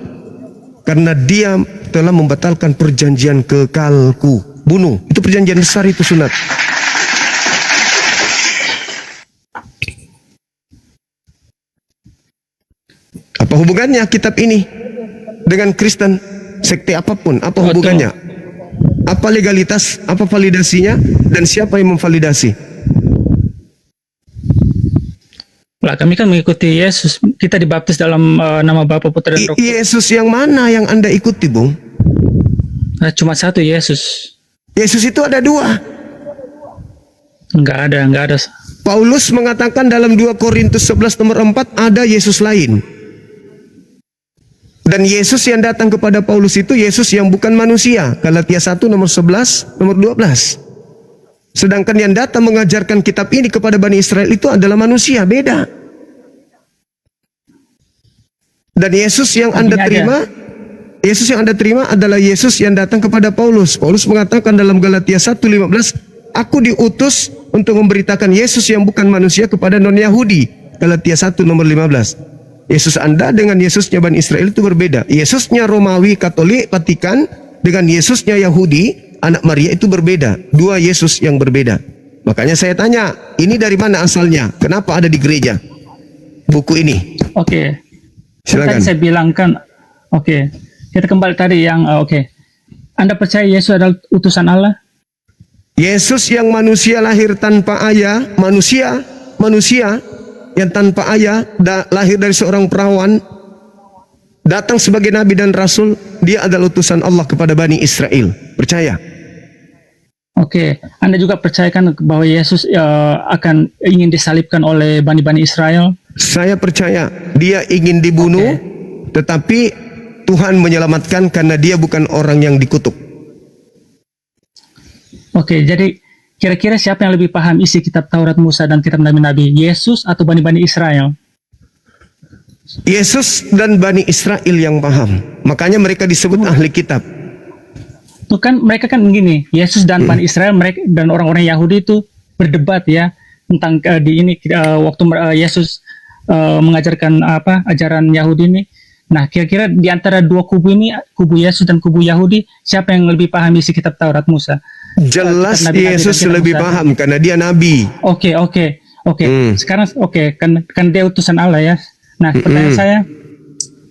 Karena dia telah membatalkan perjanjian kekalku. Bunuh. Itu perjanjian besar, itu sunat. Apa hubungannya kitab ini dengan Kristen, sekte apapun? Apa Betul. hubungannya? Apa legalitas, apa validasinya, dan siapa yang memvalidasi? Lah kami kan mengikuti Yesus. Kita dibaptis dalam nama Bapa, Putra dan Roh Kudus. Yesus yang mana yang Anda ikuti, Bung? Nah, cuma satu Yesus. Yesus itu ada dua. Nggak ada. Paulus mengatakan dalam 2 Korintus 11 nomor 4 ada Yesus lain. Dan Yesus yang datang kepada Paulus itu Yesus yang bukan manusia. Galatia 1 nomor 11 nomor 12. Sedangkan yang datang mengajarkan kitab ini kepada Bani Israel itu adalah manusia, beda. Dan Yesus yang Anda Artinya terima, Yesus yang Anda terima adalah Yesus yang datang kepada Paulus. Paulus mengatakan dalam Galatia 1:15, aku diutus untuk memberitakan Yesus yang bukan manusia kepada non-Yahudi. Galatia 1 nomor 15. Yesus Anda dengan Yesusnya Bani Israel itu berbeda. Yesusnya Romawi Katolik Vatikan dengan Yesusnya Yahudi anak Maria itu berbeda. Dua Yesus yang berbeda. Makanya saya tanya, ini dari mana asalnya? Kenapa ada di gereja? Buku ini. Oke. Silakan. Tadi saya bilang kan, oke. Kita kembali tadi yang, oke. Anda percaya Yesus adalah utusan Allah? Yesus yang manusia lahir tanpa ayah, manusia yang tanpa ayah, lahir dari seorang perawan, datang sebagai nabi dan rasul, dia adalah utusan Allah kepada Bani Israel. Percaya? Oke. Anda juga percaya kan bahwa Yesus akan ingin disalibkan oleh Bani Israel? Saya percaya dia ingin dibunuh, tetapi Tuhan menyelamatkan karena dia bukan orang yang dikutuk. Oke, jadi kira-kira siapa yang lebih paham isi kitab Taurat Musa dan kitab Nabi-Nabi? Yesus atau Bani Israel? Yesus dan Bani Israel yang paham. Makanya mereka disebut ahli kitab. Tuh kan mereka kan begini, Yesus dan Bani Israel, mereka dan orang-orang Yahudi itu berdebat ya tentang waktu Yesus mengajarkan ajaran Yahudi ini. Nah, kira-kira di antara dua kubu ini, kubu Yesus dan kubu Yahudi, siapa yang lebih paham isi kitab Taurat Musa? Jelas Kitab Nabi-Nabi Yesus dan kitab lebih Musa. paham karena dia nabi. Oke. Sekarang kan dia utusan Allah ya. Nah, pertanyaan saya,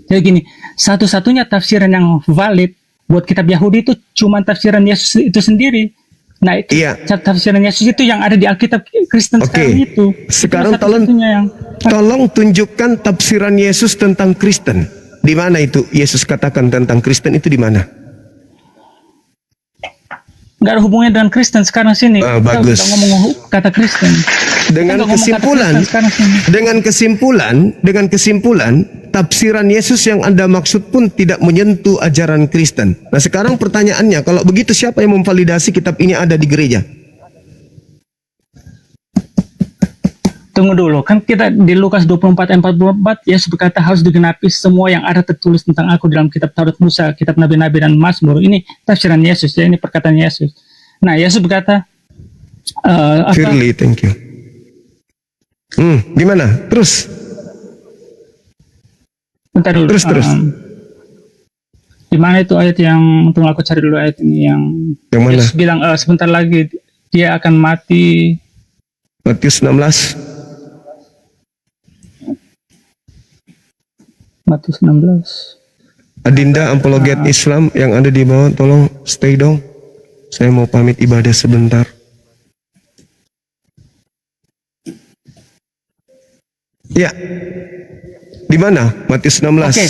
jadi gini, satu-satunya tafsiran yang valid buat kitab Yahudi itu cuma tafsiran Yesus itu sendiri. Nah, Iya. tafsiran Yesus itu yang ada di Alkitab Kristen Oke. sekarang itu. Sekarang Itu satu-satunya yang tolong tunjukkan tafsiran Yesus tentang Kristen. Di mana itu Yesus katakan tentang Kristen itu di mana? nggak ada hubungannya dengan Kristen sekarang sini. Ah, Kita bagus. udah ngomong kata Kristen. Dengan Kita nggak ngomong kata kesimpulan, Kristen sekarang sini. dengan kesimpulan, tafsiran Yesus yang Anda maksud pun tidak menyentuh ajaran Kristen. Nah, sekarang pertanyaannya, kalau begitu siapa yang memvalidasi kitab ini ada di gereja? Tunggu dulu, kan kita di Lukas 24 ayat 44, Yesus berkata harus digenapi semua yang ada tertulis tentang aku dalam kitab Taurat Musa, kitab Nabi-Nabi dan Mazmur. Ini tafsiran Yesus, ya, ini perkataan Yesus. Nah, Yesus berkata, Firly, thank you. Gimana? Terus. Bentar dulu. Terus. Di mana itu ayat yang, tunggu aku cari dulu ayat ini yang mana? Yesus bilang sebentar lagi dia akan mati. Matius 16. Matius 16. Adinda apologet Islam yang ada di bawah, tolong stay dong. Saya mau pamit ibadah sebentar. Ya. Di mana? Matius 16. Oke,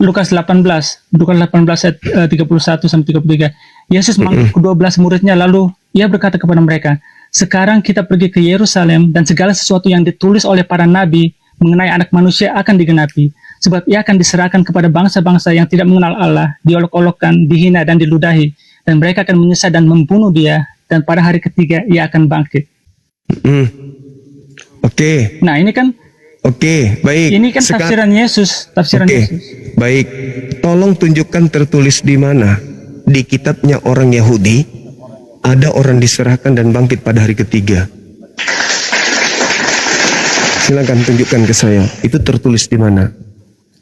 Lukas 18 ayat 31 sampai 33. Yesus memanggil ke-12 muridnya, lalu ia berkata kepada mereka, sekarang kita pergi ke Yerusalem dan segala sesuatu yang ditulis oleh para nabi mengenai anak manusia akan digenapi. Sebab ia akan diserahkan kepada bangsa-bangsa yang tidak mengenal Allah, diolok-olokkan, dihina dan diludahi. Dan mereka akan menyesal dan membunuh dia. Dan pada hari ketiga ia akan bangkit. Oke. Nah ini kan, Oke, baik. ini kan tafsiran Yesus. Tafsiran Oke, Yesus. baik. Tolong tunjukkan tertulis di mana di kitabnya orang Yahudi ada orang diserahkan dan bangkit pada hari ketiga. Silakan tunjukkan ke saya. Itu tertulis di mana?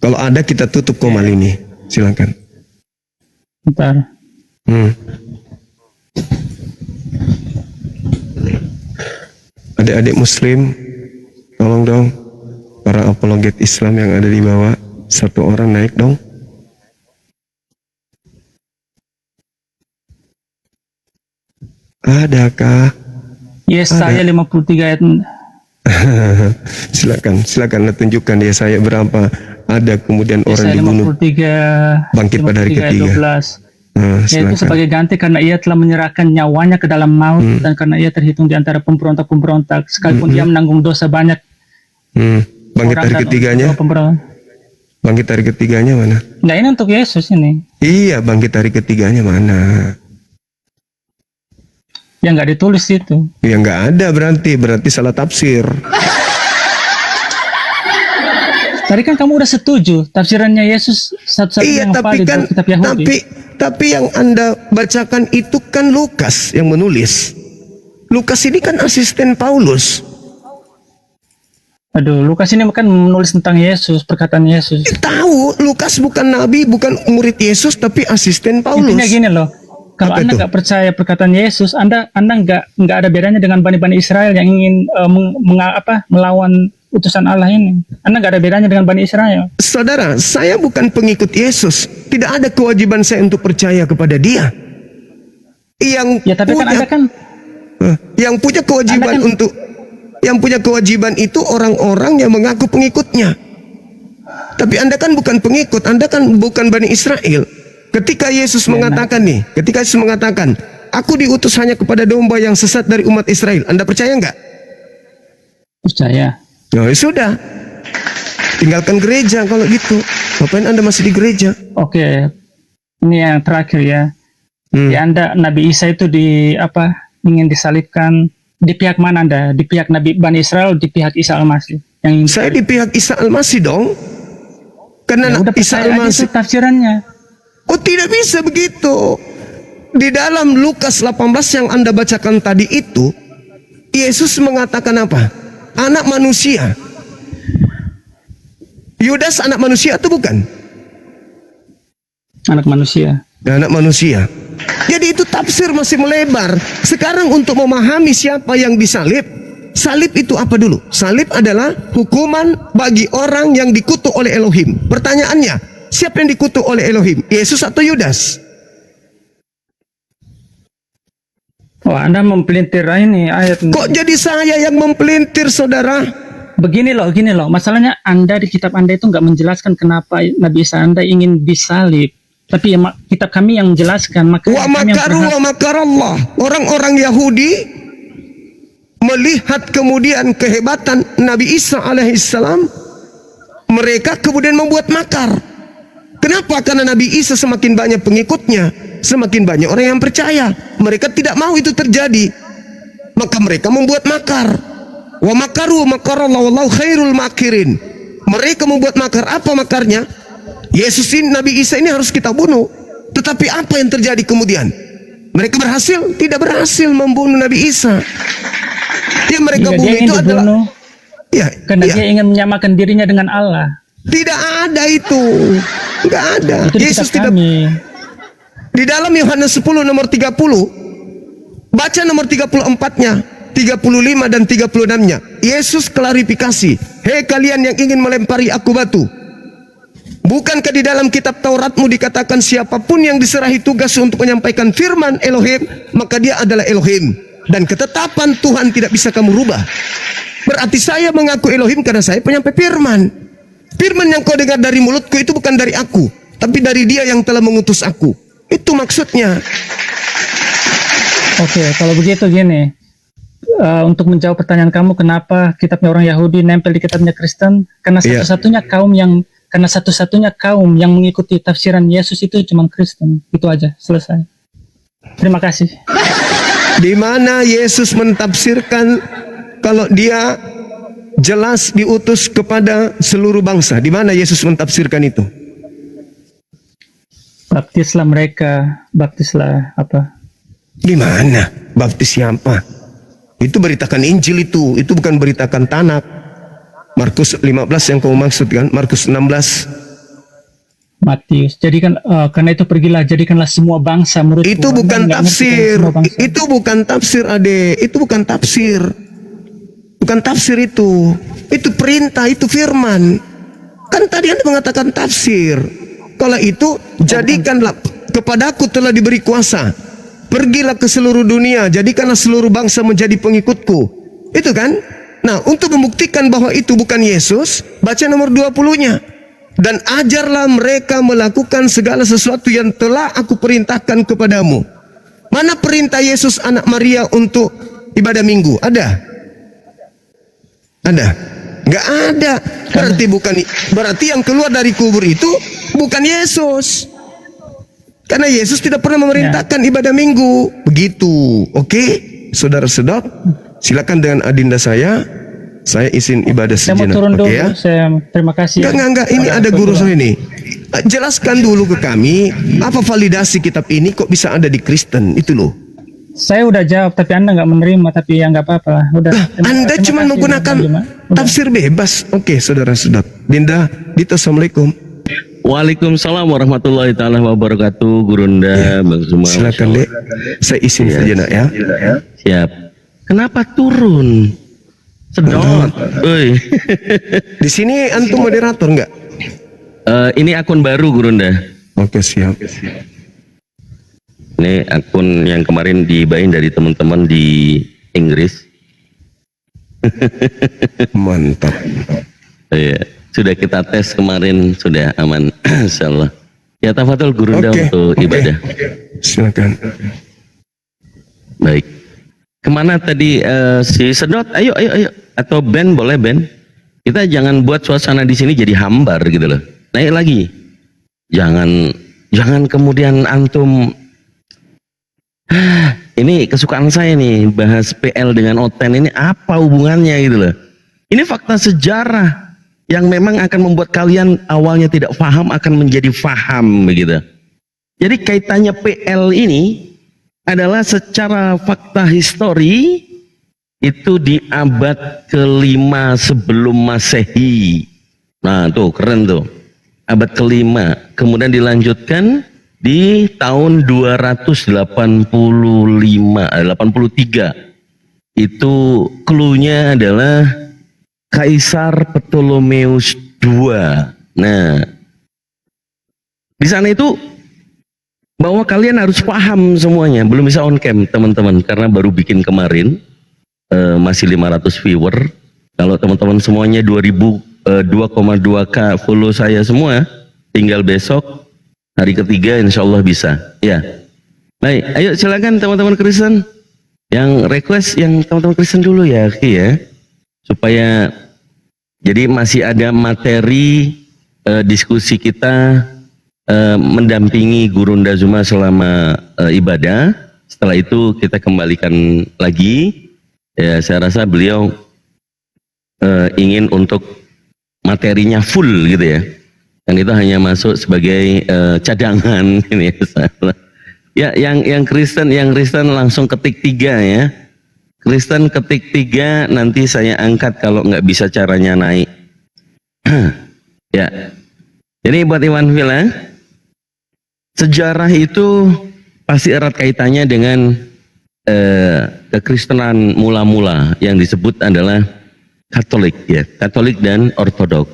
Kalau ada kita tutup komal ini. Silakan. Bentar. Adik-adik Muslim, tolong dong. Para apologet Islam yang ada di bawah, satu orang naik dong. Adakah? Yesaya 53 ayat silakan tunjukkan ya saya berapa ada kemudian orang Yesaya dibunuh 53 bangkit pada hari 53 ayat ketiga. 12. Yaitu sebagai ganti karena ia telah menyerahkan nyawanya ke dalam maut dan karena ia terhitung di antara pemberontak-pemberontak sekalipun dia menanggung dosa banyak. Bangkit hari ketiganya? Bangkit hari ketiganya mana? Nah ini untuk Yesus ini. Iya, bangkit hari ketiganya mana? Yang nggak ditulis itu. Ya nggak ada berarti salah tafsir. Tadi kan kamu udah setuju tafsirannya Yesus satu-satunya yang valid buat kitab Yahudi. Tapi yang Anda bacakan itu kan Lukas yang menulis. Lukas ini kan asisten Paulus. Aduh, Lukas ini kan menulis tentang Yesus, perkataan Yesus. Tahu, Lukas bukan nabi, bukan murid Yesus, tapi asisten Paulus. Intinya gini loh, kalau Apa Anda itu? nggak percaya perkataan Yesus, Anda nggak ada bedanya dengan Bani Israel yang ingin melawan utusan Allah ini. Anda nggak ada bedanya dengan Bani Israel. Saudara, saya bukan pengikut Yesus. Tidak ada kewajiban saya untuk percaya kepada Dia. Ya tapi kan Anda kan Yang punya kewajiban yang punya kewajiban itu orang-orang yang mengaku pengikutnya. Tapi Anda kan bukan pengikut, Anda kan bukan Bani Israel. Ketika Yesus mengatakan aku diutus hanya kepada domba yang sesat dari umat Israel. Anda percaya nggak? percaya. Ya sudah. Tinggalkan gereja kalau gitu. Ngapain Anda masih di gereja? Oke. Ini yang terakhir ya. Di Anda Nabi Isa itu ingin disalibkan di pihak mana Anda? Di pihak Nabi Bani Israel, di pihak Isa Al-Masih? Saya di pihak Isa Al-Masih dong. Karena udah Isa percaya aja Al-Masih itu tafsirannya. Oh tidak bisa begitu. Di dalam Lukas 18 yang Anda bacakan tadi itu, Yesus mengatakan apa? Anak manusia. Yudas anak manusia atau bukan? Anak manusia. Anak manusia. Jadi itu tafsir masih melebar. Sekarang untuk memahami siapa yang disalib, salib itu apa dulu? Salib adalah hukuman bagi orang yang dikutuk oleh Elohim. Pertanyaannya, siapa yang dikutuk oleh Elohim? Yesus atau Yudas? Oh, Anda mempelintir ini ayat. Kok jadi saya yang mempelintir, saudara? Begini loh. Masalahnya Anda di kitab Anda itu nggak menjelaskan kenapa Nabi Isa Anda ingin disalib. Tapi kitab kami yang menjelaskan. Wa makarallah. Orang-orang Yahudi melihat kemudian kehebatan Nabi Isa alaihissalam, mereka kemudian membuat makar. Kenapa? Karena Nabi Isa semakin banyak pengikutnya, semakin banyak orang yang percaya. Mereka tidak mau itu terjadi, maka mereka membuat makar. Wa makaru makarallahu wallahu khairul makirin. Mereka membuat makar. Apa makarnya? Yesus ini, Nabi Isa ini harus kita bunuh. Tetapi apa yang terjadi kemudian? Mereka berhasil? Tidak berhasil membunuh Nabi Isa. Yang mereka Jika bunuh dia ingin itu adalah dibunuh, ya, karena ya. dia ingin menyamakan dirinya dengan Allah. Tidak ada itu. Enggak ada. Itu di Yesus kitab tidak. kami. Di dalam Yohanes 10 nomor 30, baca nomor 34-nya, 35 dan 36-nya. Yesus klarifikasi, "Hei kalian yang ingin melempari aku batu, bukankah di dalam kitab Tauratmu dikatakan siapapun yang diserahi tugas untuk menyampaikan firman Elohim, maka dia adalah Elohim, dan ketetapan Tuhan tidak bisa kamu rubah. Berarti saya mengaku Elohim karena saya penyampai firman. Firman yang kau dengar dari mulutku itu bukan dari aku, tapi dari Dia yang telah mengutus aku." Itu maksudnya. Oke, kalau begitu gini. Untuk menjawab pertanyaan kamu, kenapa kitabnya orang Yahudi nempel di kitabnya Kristen? Karena Iya. satu-satunya kaum yang mengikuti tafsiran Yesus itu cuma Kristen. Itu aja, selesai. Terima kasih. Di mana Yesus mentafsirkan kalau Dia jelas diutus kepada seluruh bangsa? Di mana Yesus mentafsirkan itu? Baptislah mereka, baptislah apa? Di mana? Baptis siapa? Itu beritakan Injil itu bukan beritakan Tanakh. Markus 15 yang kamu maksud kan? Markus 16. Matius. Jadikan karena itu pergilah, jadikanlah semua bangsa muridku. Itu Anda bukan nggak ngerti tafsir. semua bangsa. Itu bukan tafsir, Ade. Itu bukan tafsir. Bukan tafsir itu. Itu perintah, itu firman. Kan tadi Anda mengatakan tafsir. Kalau itu, jadikanlah, kepadaku telah diberi kuasa. Pergilah ke seluruh dunia, jadikanlah seluruh bangsa menjadi pengikutku. Itu kan? Nah, untuk membuktikan bahwa itu bukan Yesus, baca nomor 20-nya. Dan ajarlah mereka melakukan segala sesuatu yang telah aku perintahkan kepadamu. Mana perintah Yesus anak Maria untuk ibadah minggu? Ada? Ada? Nggak ada. Berarti yang keluar dari kubur itu bukan Yesus. Karena Yesus tidak pernah memerintahkan ibadah minggu. Begitu. Oke? Saudara-saudara, silakan dengan adinda saya izin ibadah Saya mau sejenak. turun dulu. Ya? Saya terima kasih. Enggak. Ini ada guru saya ini. Jelaskan dulu ke kami, apa validasi kitab ini kok bisa ada di Kristen? Itu loh. Saya udah jawab, tapi Anda nggak menerima. Tapi ya nggak apa-apa. Udah. Anda terima cuma kasih, menggunakan Bang Juma. Udah. tafsir bebas. Oke, saudara-saudara. Dinda, Dito, Assalamualaikum. Waalaikumsalam warahmatullahi taala wabarakatuh. Gurunda, Bang Zuma. Silakan, Dek. Saya izin sejenak ya. Siap. Kenapa turun? Sedot. Oi. Di sini antum moderator enggak? Ini akun baru Gurunda. Oke, siap. Ini akun yang kemarin dibain dari teman-teman di Inggris. Mantap. Iya. Sudah kita tes kemarin, sudah aman. Insyaallah. Ya tafadhol Gurunda untuk ibadah. Silakan. Baik. Kemana tadi si Sedot? Ayo. Atau Ben boleh Ben? Kita jangan buat suasana di sini jadi hambar gitu loh. Naik lagi. Jangan kemudian antum. Ini kesukaan saya nih, bahas PL dengan Oten ini apa hubungannya gitu loh. Ini fakta sejarah yang memang akan membuat kalian awalnya tidak paham akan menjadi paham begitu. Jadi kaitannya PL ini adalah secara fakta histori itu di abad ke-5 sebelum Masehi. Nah, tuh keren tuh. Abad ke-5, kemudian dilanjutkan di tahun 83. Itu cluenya adalah Kaisar Ptolemeus II. Nah, di sana itu bahwa kalian harus paham semuanya. Belum bisa on cam teman-teman karena baru bikin kemarin, masih 500 viewer. Kalau teman-teman semuanya 2,2k follow saya semua, tinggal besok hari ketiga insya Allah bisa. Ya, baik. Ayo silakan teman-teman Kristen yang request, yang teman-teman Kristen dulu ya, ya, supaya jadi masih ada materi diskusi kita mendampingi Gurunda Zuma selama ibadah. Setelah itu kita kembalikan lagi. Ya, saya rasa beliau ingin untuk materinya full gitu ya. Dan itu hanya masuk sebagai cadangan ini ya. Yang Kristen langsung ketik 3 ya. Kristen ketik 3, nanti saya angkat kalau nggak bisa caranya naik. Ya. Jadi buat Iwan Villa, sejarah itu pasti erat kaitannya dengan kekristenan mula-mula yang disebut adalah Katolik ya, Katolik dan Ortodok.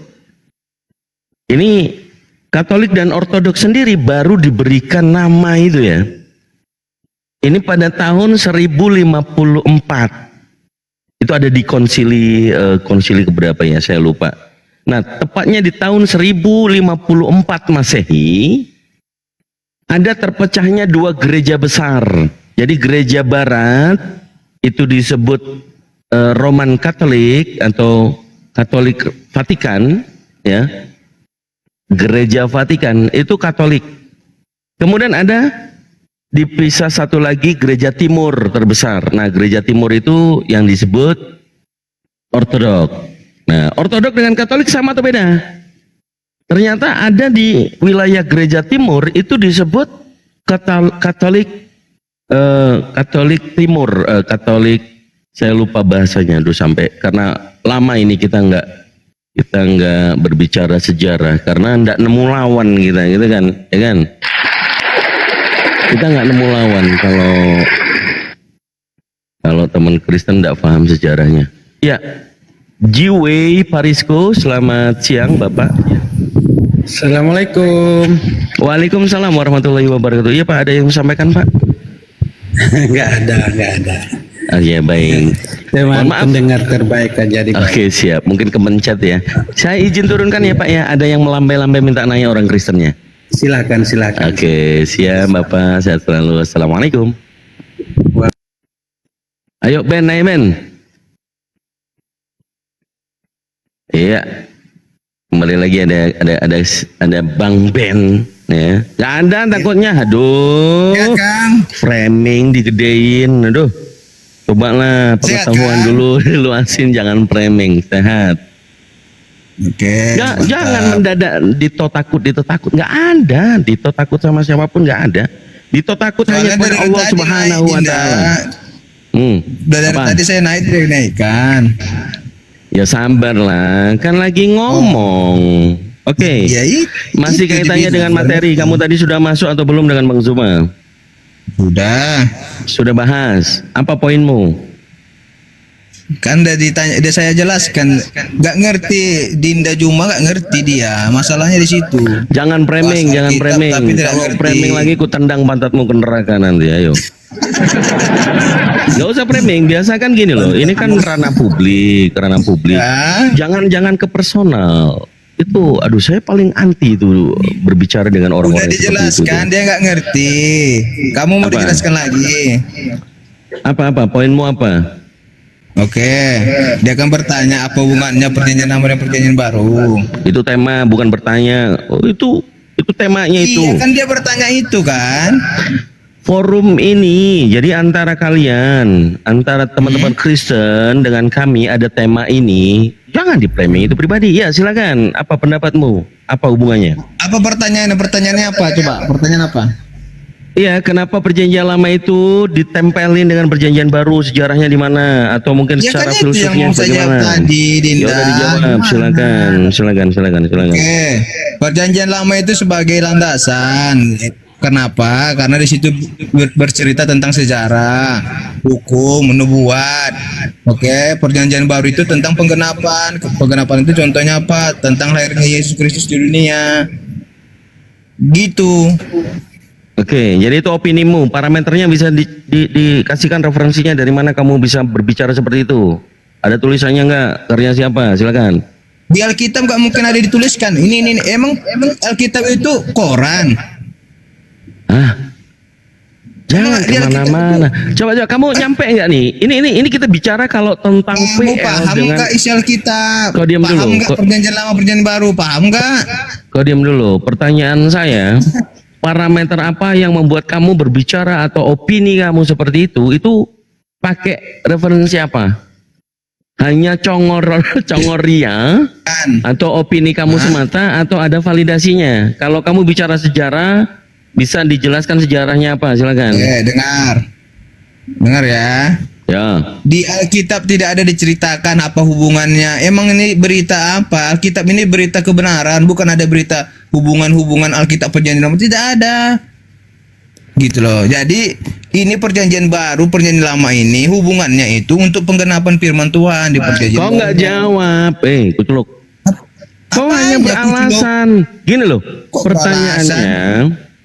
Ini Katolik dan Ortodok sendiri baru diberikan nama itu ya. Ini pada tahun 1054. Itu ada di konsili keberapa ya, saya lupa. Nah, tepatnya di tahun 1054 Masehi ada terpecahnya 2 gereja besar. Jadi gereja barat itu disebut Roman Katolik atau Katolik Vatikan ya. Gereja Vatikan itu Katolik. Kemudian ada dipisah satu lagi gereja timur terbesar. Nah, gereja timur itu yang disebut Ortodok. Nah, Ortodok dengan Katolik sama atau beda? Ternyata ada di wilayah gereja timur itu disebut Katolik Timur, Katolik, saya lupa bahasanya dulu sampai, karena lama ini kita nggak berbicara sejarah karena nggak nemu lawan kita gitu kan, ya kan? Kita nggak nemu lawan kalau teman Kristen nggak paham sejarahnya. Ya, Jiwei Parisco, selamat siang Bapak. Assalamualaikum. Waalaikumsalam warahmatullahi wabarakatuh. Iya Pak, ada yang sampaikan Pak? Nggak ada. Oh ya baik. Memang Mohon maaf. pendengar terbaik aja di Oke siap, mungkin kemencet ya. Saya izin turunkan ya Pak ya. Ada yang melambai-lambai minta nanya orang Kristennya. Silakan. Oke, siap Bapak, sehat selalu. Assalamualaikum. Ayo Ben, naik Ben. Iya. Kembali lagi ada Bang Ben ya. Gak ada takutnya. Aduh. Ya, Kang. Framing digedein. Aduh. Cobalah Sehat, pengetahuan Kang. dulu, luasin, jangan framing. Sehat. Oke. Jangan mendadak Dito takut, nggak ada. Dito takut sama siapapun nggak ada. Dito takut hanya Soalnya kepada dari Allah tadi Subhanahu wa naik, Taala. Udah dari Apa? tadi saya naik tidak dinaikkan. Ya sabar lah, kan lagi ngomong. Oke. Ya itu. Masih itu kaitannya dibilang. dengan materi. Kamu tadi sudah masuk atau belum dengan Bang Zuma? Sudah bahas. Apa poinmu? Kan udah ditanya, udah saya jelaskan. Gak ngerti, Dinda Juma gak ngerti dia. Masalahnya di situ. Jangan framing, Bahasa jangan kitab, framing. tapi tidak Kalau ngerti. framing lagi ku tendang pantatmu ke neraka nanti, ayo. Gak usah framing, biasa kan gini loh. Ini kan ranah publik. Ya. Jangan ke personal. Itu, aduh saya paling anti itu berbicara dengan Udah orang-orang seperti itu. dijelaskan, dia nggak ngerti. Kamu mau Apa? dijelaskan lagi? Apa? Poinmu apa? Oke, dia akan bertanya apa hubungannya perjanjian lama dan perjanjian baru. Itu tema, bukan bertanya. Oh itu temanya itu. Iya kan dia bertanya itu kan. Forum ini, jadi antara kalian, antara teman-teman Kristen dengan kami ada tema ini. Jangan di-framing itu pribadi. Ya silakan. Apa pendapatmu? Apa hubungannya? Apa pertanyaannya? Pertanyaannya apa? Coba pertanyaan apa? Iya, kenapa perjanjian lama itu ditempelin dengan perjanjian baru? Sejarahnya di mana? Atau mungkin Ya secara kan itu yang filosofnya mau saya jawab bagaimana? tadi, Ya Dinda. udah dijawab. Silakan. Oke, perjanjian lama itu sebagai landasan. Kenapa? Karena di situ bercerita tentang sejarah, hukum, nubuat. Oke, perjanjian baru itu tentang penggenapan. Penggenapan itu contohnya apa? Tentang lahirnya Yesus Kristus di dunia. Gitu. Oke, jadi itu opinimu. Parameternya bisa dikasihkan referensinya dari mana kamu bisa berbicara seperti itu? Ada tulisannya enggak? Karya siapa? Silakan. Di Alkitab nggak mungkin ada dituliskan. Ini emang Alkitab itu koran. Jangan Dia kemana-mana. Coba kamu nyampe enggak nih? Ini kita bicara kalau tentang Kamu PL paham dengan. nggak isi Alkitab? Kau diam Paham dulu. nggak perjanjian lama perjanjian baru? Paham nggak? Kau diam dulu. Pertanyaan saya, parameter apa yang membuat kamu berbicara atau opini kamu seperti itu pakai referensi apa? Hanya congoria atau opini kamu semata atau ada validasinya? Kalau kamu bicara sejarah, bisa dijelaskan sejarahnya apa? Silakan. Dengar ya. Ya. Di Alkitab tidak ada diceritakan apa hubungannya. Emang ini berita apa? Alkitab ini berita kebenaran, bukan ada berita hubungan-hubungan Alkitab perjanjian lama, tidak ada. Gitu loh. Jadi ini perjanjian baru, perjanjian lama ini hubungannya itu untuk penggenapan firman Tuhan di perjanjian. Kau nggak jawab, kuculuk. Kau hanya beralasan. Gini loh,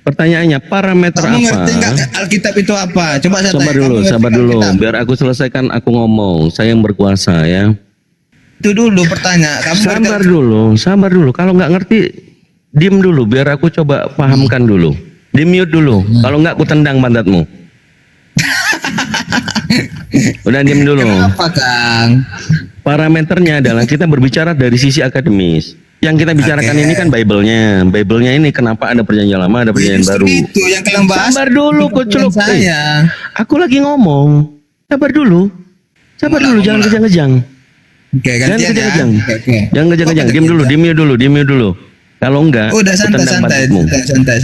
pertanyaannya parameter Kamu apa? ngerti nggak Alkitab itu apa? Coba saya Sabar tanya, dulu, kamu ngerti sabar dulu. Alkitab? Biar aku selesaikan, aku ngomong. Saya yang berkuasa ya. Itu dulu pertanyaan. Kamu ngerti Sabar dulu. Kalau nggak ngerti, diem dulu. Biar aku coba pahamkan dulu. Di mute dulu. Kalau nggak, aku tendang pantatmu. Udah diem dulu. Kenapa, Kang? Parameternya adalah kita berbicara dari sisi akademis. Yang kita bicarakan ini kan Bible-nya. Bible-nya ini kenapa ada perjanjian lama, ada perjanjian baru. Itu yang kalian bahas. Sabar dulu, kuculuk. Saya. Aku lagi ngomong. Sabar dulu, jangan kejang-kejang. Oke, Jangan gantian ya. kejang-kejang. Oke. Jangan kejang-kejang. Diam dulu. Kalau enggak, Udah aku tendang pantatmu. santai.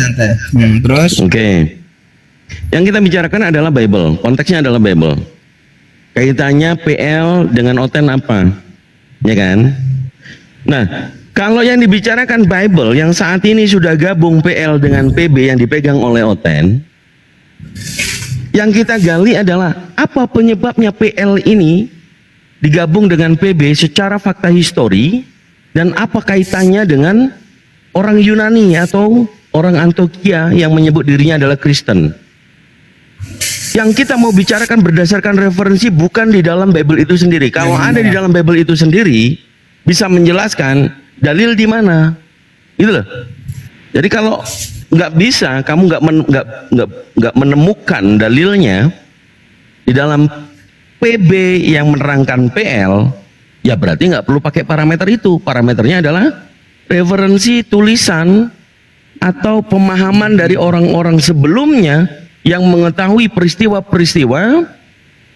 Terus? Oke. Yang kita bicarakan adalah Bible. Konteksnya adalah Bible. Kaitannya PL dengan Oten apa? Ya kan? Nah, kalau yang dibicarakan Bible yang saat ini sudah gabung PL dengan PB yang dipegang oleh Oten, yang kita gali adalah apa penyebabnya PL ini digabung dengan PB secara fakta histori, dan apa kaitannya dengan orang Yunani atau orang Antioquia yang menyebut dirinya adalah Kristen. Yang kita mau bicarakan berdasarkan referensi bukan di dalam Bible itu sendiri. Kalau ada di dalam Bible itu sendiri bisa menjelaskan dalil di mana, gitu loh. Jadi kalau nggak bisa, kamu nggak menemukan dalilnya di dalam PB yang menerangkan PL, ya berarti nggak perlu pakai parameter itu. Parameternya adalah referensi tulisan atau pemahaman dari orang-orang sebelumnya yang mengetahui peristiwa-peristiwa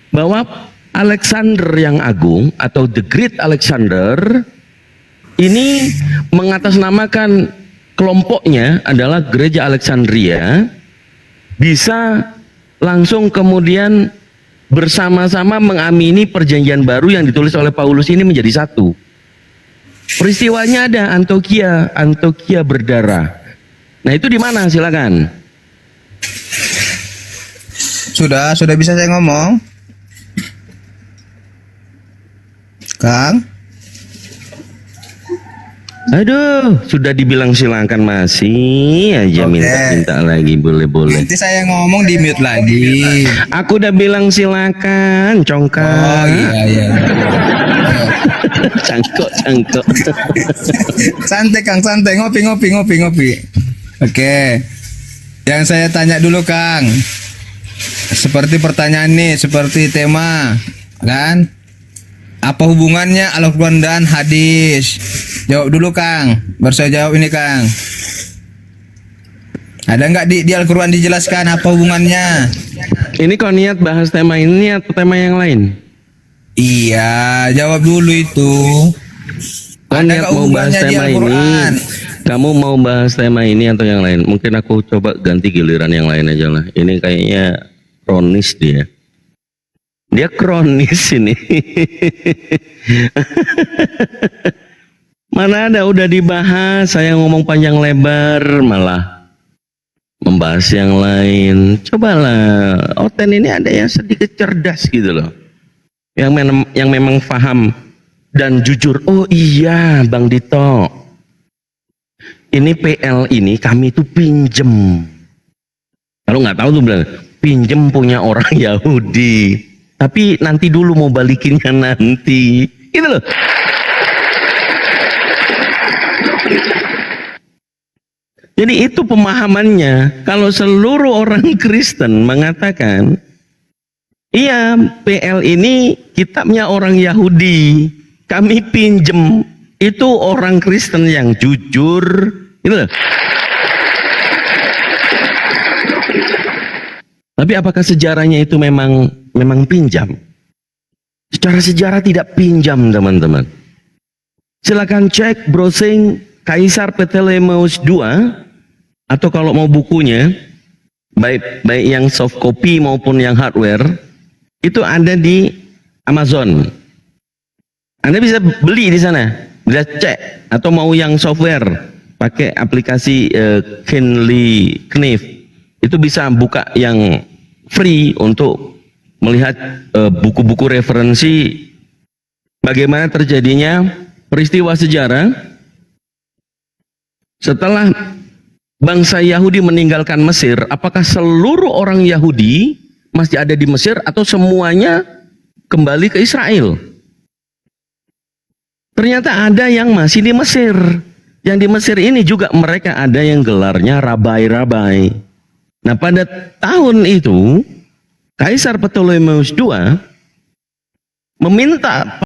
bahwa Alexander yang Agung atau The Great Alexander ini mengatasnamakan kelompoknya adalah Gereja Alexandria, bisa langsung kemudian bersama-sama mengamini perjanjian baru yang ditulis oleh Paulus ini menjadi satu. Peristiwanya ada Antioquia berdarah. Nah, itu di mana? Silakan. Sudah bisa saya ngomong? Kang? Aduh, sudah dibilang silakan masih aja minta lagi, boleh. Nanti saya ngomong di mute lagi. Aku udah bilang silakan, congkak. Oh iya. Cangkok. Santai Kang, santai. Ngopi. Oke. Yang saya tanya dulu Kang. Seperti pertanyaan nih, seperti tema, kan? Apa hubungannya Al-Quran dan hadis? Jawab dulu Kang. Baru saya jawab ini Kang. Ada nggak di Al-Quran dijelaskan apa hubungannya? Ini kau niat bahas tema ini atau tema yang lain? Iya, jawab dulu itu. Kau niat mau bahas tema ini? Kamu mau bahas tema ini atau yang lain? Mungkin aku coba ganti giliran yang lain aja lah. Ini kayaknya kronis dia. Dia kronis ini. Mana ada udah dibahas, saya ngomong panjang lebar malah membahas yang lain. Cobalah, Oten ini ada yang sedikit cerdas gitu loh. Yang memang paham dan jujur. Oh iya, Bang Dito. Ini PL ini kami tuh pinjem. Kalau nggak tahu tuh bilang pinjem punya orang Yahudi. Tapi nanti dulu mau balikinnya nanti. Gitu loh. Jadi itu pemahamannya. Kalau seluruh orang Kristen mengatakan, iya PL ini kitabnya orang Yahudi, kami pinjem, itu orang Kristen yang jujur, gitu loh. Tapi apakah sejarahnya itu memang pinjam? Secara sejarah tidak pinjam, teman-teman. Silakan cek browsing Kaisar Ptolemeus II, atau kalau mau bukunya, baik yang soft copy maupun yang hardware, itu ada di Amazon. Anda bisa beli di sana, bisa cek, atau mau yang software, pakai aplikasi Kindle Knife, itu bisa buka yang free untuk melihat buku-buku referensi bagaimana terjadinya peristiwa sejarah setelah bangsa Yahudi meninggalkan Mesir. Apakah seluruh orang Yahudi masih ada di Mesir atau semuanya kembali ke Israel? Ternyata ada yang masih di Mesir. Yang di Mesir ini juga mereka ada yang gelarnya rabai-rabai. Nah, pada tahun itu Kaisar Ptolemeus II meminta